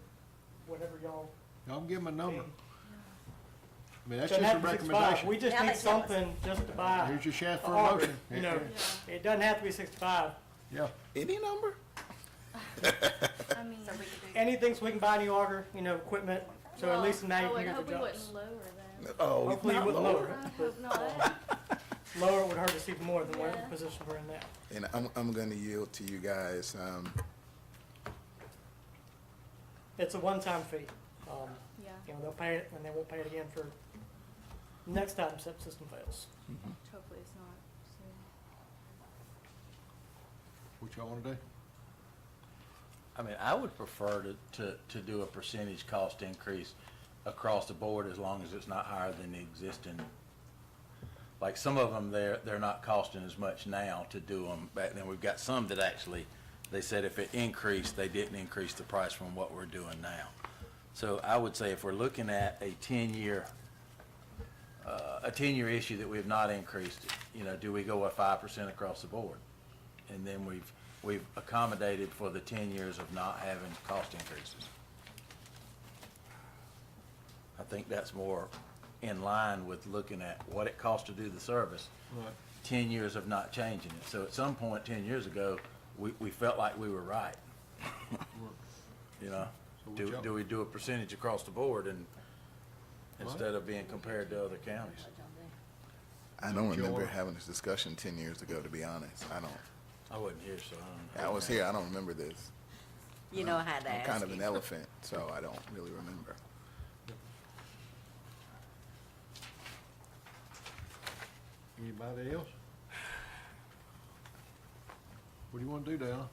whatever y'all. Y'all give them a number. think. I mean, that's Doesn't just a have to be 65. recommendation. We just Now need they tell us. something just to buy. Here's your chance for a Auburn, motion. You know, it doesn't have to be 65. Yeah. Any number? I mean, Anything so we can buy new auger, you know, equipment, so at least now you I can would hear hope the we jobs. wouldn't lower them. Oh, Hopefully you not wouldn't lower I it. hope not. Lower it would hurt us even more than what Yeah. the position we're in now. And I'm going to yield to you guys. It's a one-time fee. Yeah, You know, they'll pay it and they won't pay it again for next time septic system fails. hopefully it's not soon. What y'all wanna do? I mean, I would prefer to do a percentage cost increase across the board as long as it's not higher than the existing. Like some of them, they're not costing as much now to do them. Back then, we've got some that actually, they said if it increased, they didn't increase the price from what we're doing now. So I would say if we're looking at a 10-year issue that we have not increased, you know, do we go at 5% across the board? And then we've accommodated for the 10 years of not having cost increases. I think that's more in line with looking at what it costs to do the service. Right. 10 years of not changing it. So at some point, 10 years ago, we felt like we were right. You know, So what y'all- do we do a percentage across the board and instead of being compared to other counties? I don't remember Sure. having this discussion 10 years ago, to be honest. I wasn't here, so I don't know. I was here, I don't remember this. You know, I had to I'm ask kind of you. an elephant, so I don't really remember. Anybody else? What do you wanna do, Dana?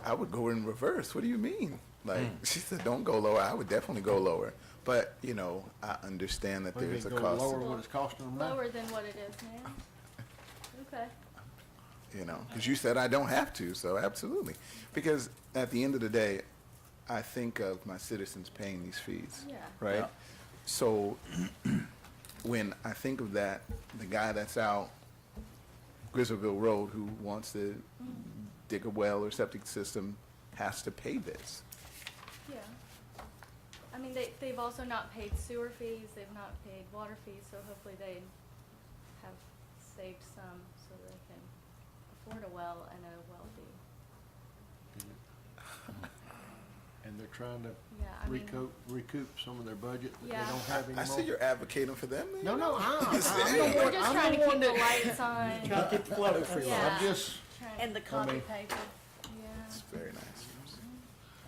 I would go in reverse. What do you mean? Like, she said, don't go lower. I would definitely go lower. But, you know, I understand that What do you there's a mean, go cost, lower what it's costing them now? Lower than what it is now. Okay. you know, because you said I don't have to, so absolutely. Because at the end of the day, I think of my citizens paying these fees, Yeah. right? Yeah. So when I think of that, the guy that's out Grizzleville Road who wants to dig a well or septic system has to pay this. Yeah. I mean, they've also not paid sewer fees, they've not paid water fees, so hopefully they have saved some so they can afford a well and a well fee. And they're trying to Yeah, I mean, recoup some of their budget that Yeah. they don't have anymore. I see you're advocating for them. man. No, no, I'm we're the just one, trying to I'm the one keep the that, lights on. Trying to keep the flow. That's Yeah. I'm just, And the I copy mean- paper. Yeah. It's very nice.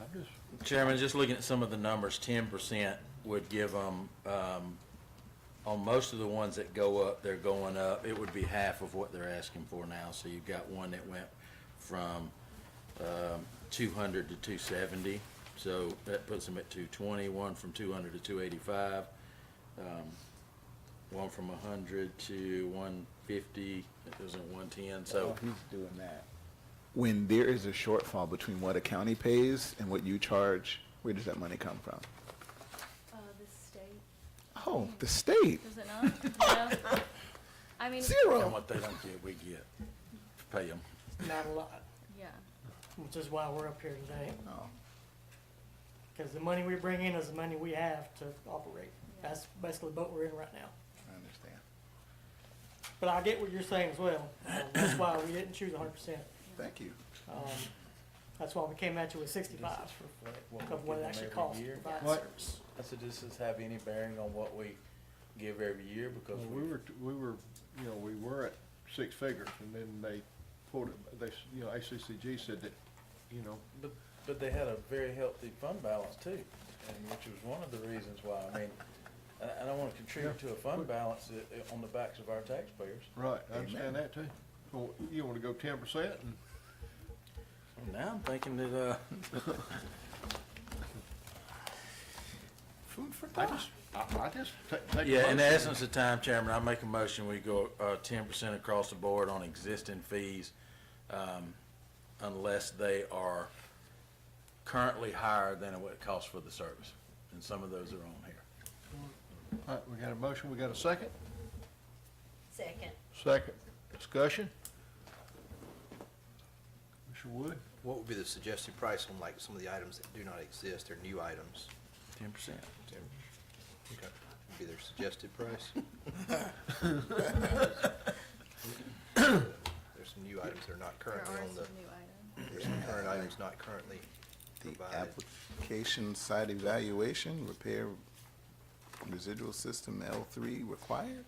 I'm just, Chairman, just looking at some of the numbers, 10% would give them, on most of the ones that go up, they're going up, it would be half of what they're asking for now. So you've got one that went from 200 to 270, So that puts them at 220, one from 200 to 285, one from 100 to 150, it was at 110, so. He's doing that. When there is a shortfall between what a county pays and what you charge, where does that money come from? The state, Oh, the state. does it not? No? I mean, And Zero. what they don't get, we get, pay them. Not a lot, yeah. which is why we're up here today, Oh. because the money we bring in is the money we have to operate. That's basically the boat we're in right now. I understand. But I get what you're saying as well. That's why we didn't choose 100%. Thank you. That's why we came at you with 65 of what it actually costs to provide What? service. I said, does this have any bearing on what we give every year? Because Well, we were at six figures, and then they pulled it, ACCG said that, But they had a very healthy fund balance too, and which was one of the reasons why, I mean, I don't wanna contribute to a fund balance on the backs of our taxpayers. right, I understand that too. So you wanna go 10%, and Now I'm thinking that, Food for I thought. just take. a yeah, in the motion. essence of time, Chairman, I make a motion, we go, 10% across the board on existing fees, unless they are currently higher than what it costs for the service, and some of those are on here. All right, we got a motion, we got a second? Second. Second. Discussion? Mr. Wood? What would be the suggested price on like some of the items that do not exist, or new items? 10%. Okay, would be their suggested price? There's some new items that are not There currently are on the, some new items. there's some current items not currently The provided. application site evaluation, repair residual system L3 required?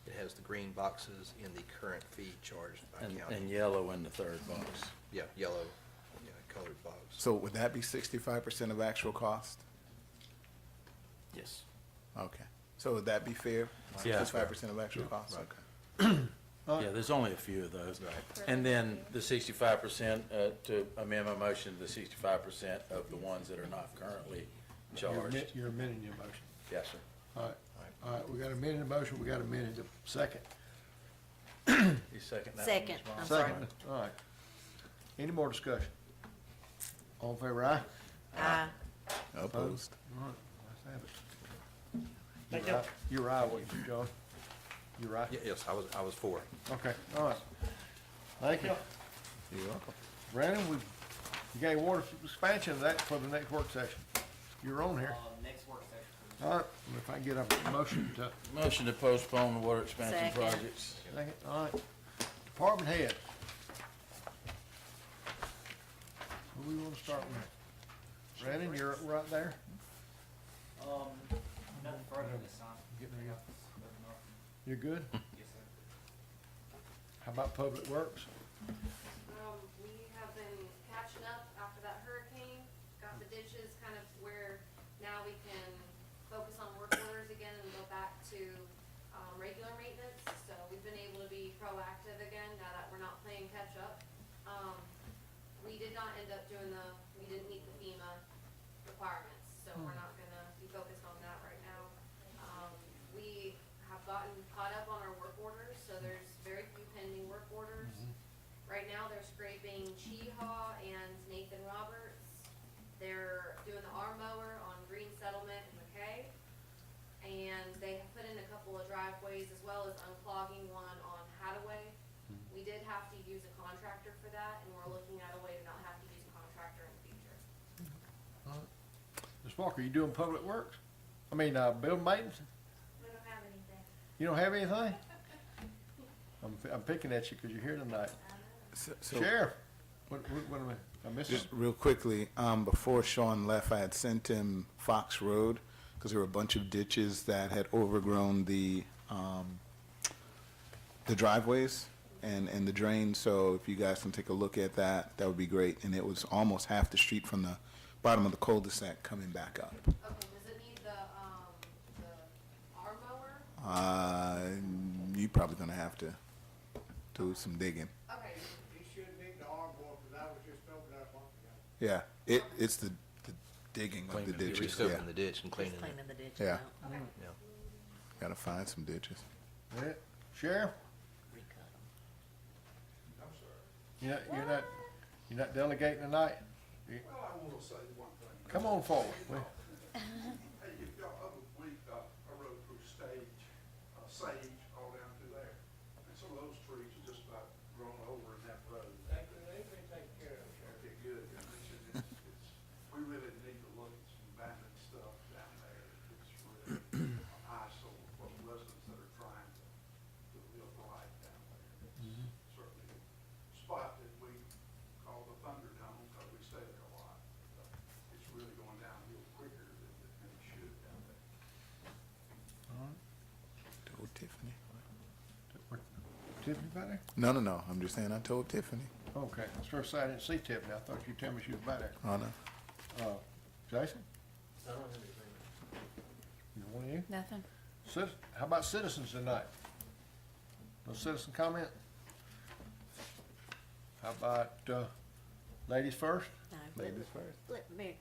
It has the green boxes in the current fee charged by And county. yellow in the third box. Yeah, yellow, yeah, colored box. So would that be 65% of actual cost? Yes. Okay. So would that be fair? Yeah. 65% of actual cost? Okay. Yeah, there's only a few of those. And then the 65%, to amend my motion, the 65% of the ones that are not currently charged. You're amending your motion. Yes, sir. All right, we got amended motion, we got amended second. You second that one, Second. Ms. Miles? I'm sorry. Second, all right. Any more discussion? All in favor, aye? Aye. Opposed? All right, let's have it. Thank you. You're aye, wasn't you, John? You're right? Yes, I was for it. Okay, all right. Thank you. You're welcome. Brandon, you gave water expansion of that for the next work session. You're on here. Next work session. All right, if I can get a motion to, Motion to postpone the water expansion Second. projects. second, all right. Department head. Who we want to start with? Brandon, you're right there? Nothing further this time. Getting ready. Good enough. You're good? Yes, sir. How about Public Works? We have been catching up after that hurricane, got the ditches kind of where now we can focus on work orders again and go back to, regular maintenance. So we've been able to be proactive again now that we're not playing catch up. We did not end up doing we didn't meet the FEMA requirements, so we're not gonna be focused on that right now. We have gotten caught up on our work orders, so there's very few pending work orders. Right now, they're scraping Cheehaw and Nathan Roberts. They're doing the arm mower on Green Settlement and McKay. And they have put in a couple of driveways as well as unclogging one on Hadaway. We did have to use a contractor for that, and we're looking at a way to not have to use a contractor in the future. Ms. Walker, you doing Public Works? I mean, building maintenance? We don't have anything. You don't have anything? I'm picking at you because you're here tonight. So Sheriff, what am I missing? just real quickly, before Sean left, I had sent him Fox Road because there were a bunch of ditches that had overgrown the driveways and the drain. So if you guys can take a look at that, that would be great. And it was almost half the street from the bottom of the cul-de-sac coming back up. Okay, does it need the arm mower? You probably gonna have to do some digging. Okay, You should need the arm mower, because I was just over there a month ago. Yeah, it's the digging of Cleaning the the ditches, Restoking yeah. the ditch and cleaning Just it. cleaning the ditches Yeah. out. Yeah. Gotta find some ditches. Yeah. Sheriff? Recut 'em. You're not delegating tonight? You- Well, I want to say one thing. Come on forward. Hey, if y'all, other week, I rode through Sage, all down through there. And some of those trees are just about grown over in that road. They've been taken care of, Sheriff. Okay, good. I mentioned we really need to look at some abandoned stuff down there. It's really an eyesore for the residents that are trying to live right down there. It's certainly a spot that we call the Thunderdome because we stay there a lot. It's really going downhill quicker than it should down there. Told Tiffany. Tiffany back there? No, I'm just saying I told Tiffany. Okay, I was first I didn't see Tiffany. I thought you told me she was back there. Oh, no. Jason? I don't have anything. You want you? Nothing. How about citizens tonight? No citizen comment? How about, ladies first? No, Ladies first. before,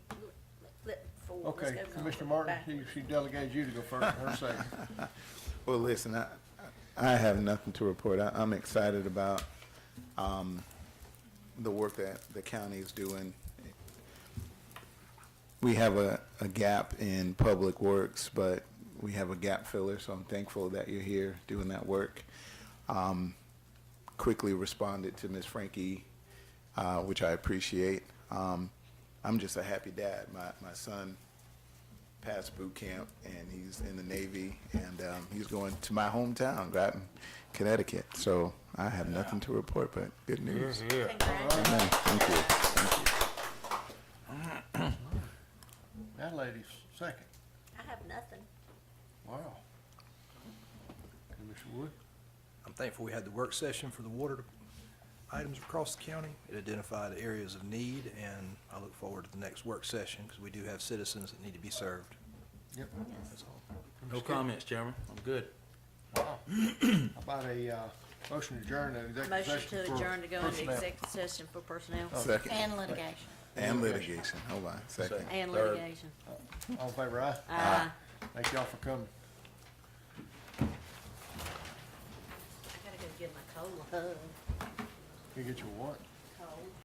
let's Okay, go on Commissioner Martin, backwards. she delegated you to go first, her second. Well, listen, I have nothing to report. I'm excited about the work that the county is doing. We have a gap in public works, but we have a gap filler, so I'm thankful that you're here doing that work. Quickly responded to Ms. Frankie, which I appreciate. I'm just a happy dad. My son passed boot camp, and he's in the Navy, and he's going to my hometown, Groton, Connecticut. So I have nothing to report, but good news. Congratulations. Amen. Thank you. That lady's second. I have nothing. Wow. Commissioner Wood? I'm thankful we had the work session for the water items across the county. It identified areas of need, and I look forward to the next work session because we do have citizens that need to be served. Yep. That's all. No comments, Chairman. I'm good. Wow. How about a, motion to adjourn the executive Motion session to for adjourn to go into personnel? executive session for personnel Second. And litigation. And litigation. Hold on, second. and Third. litigation. All in favor, aye? Thank y'all for coming. I gotta go get my cola. You get your what?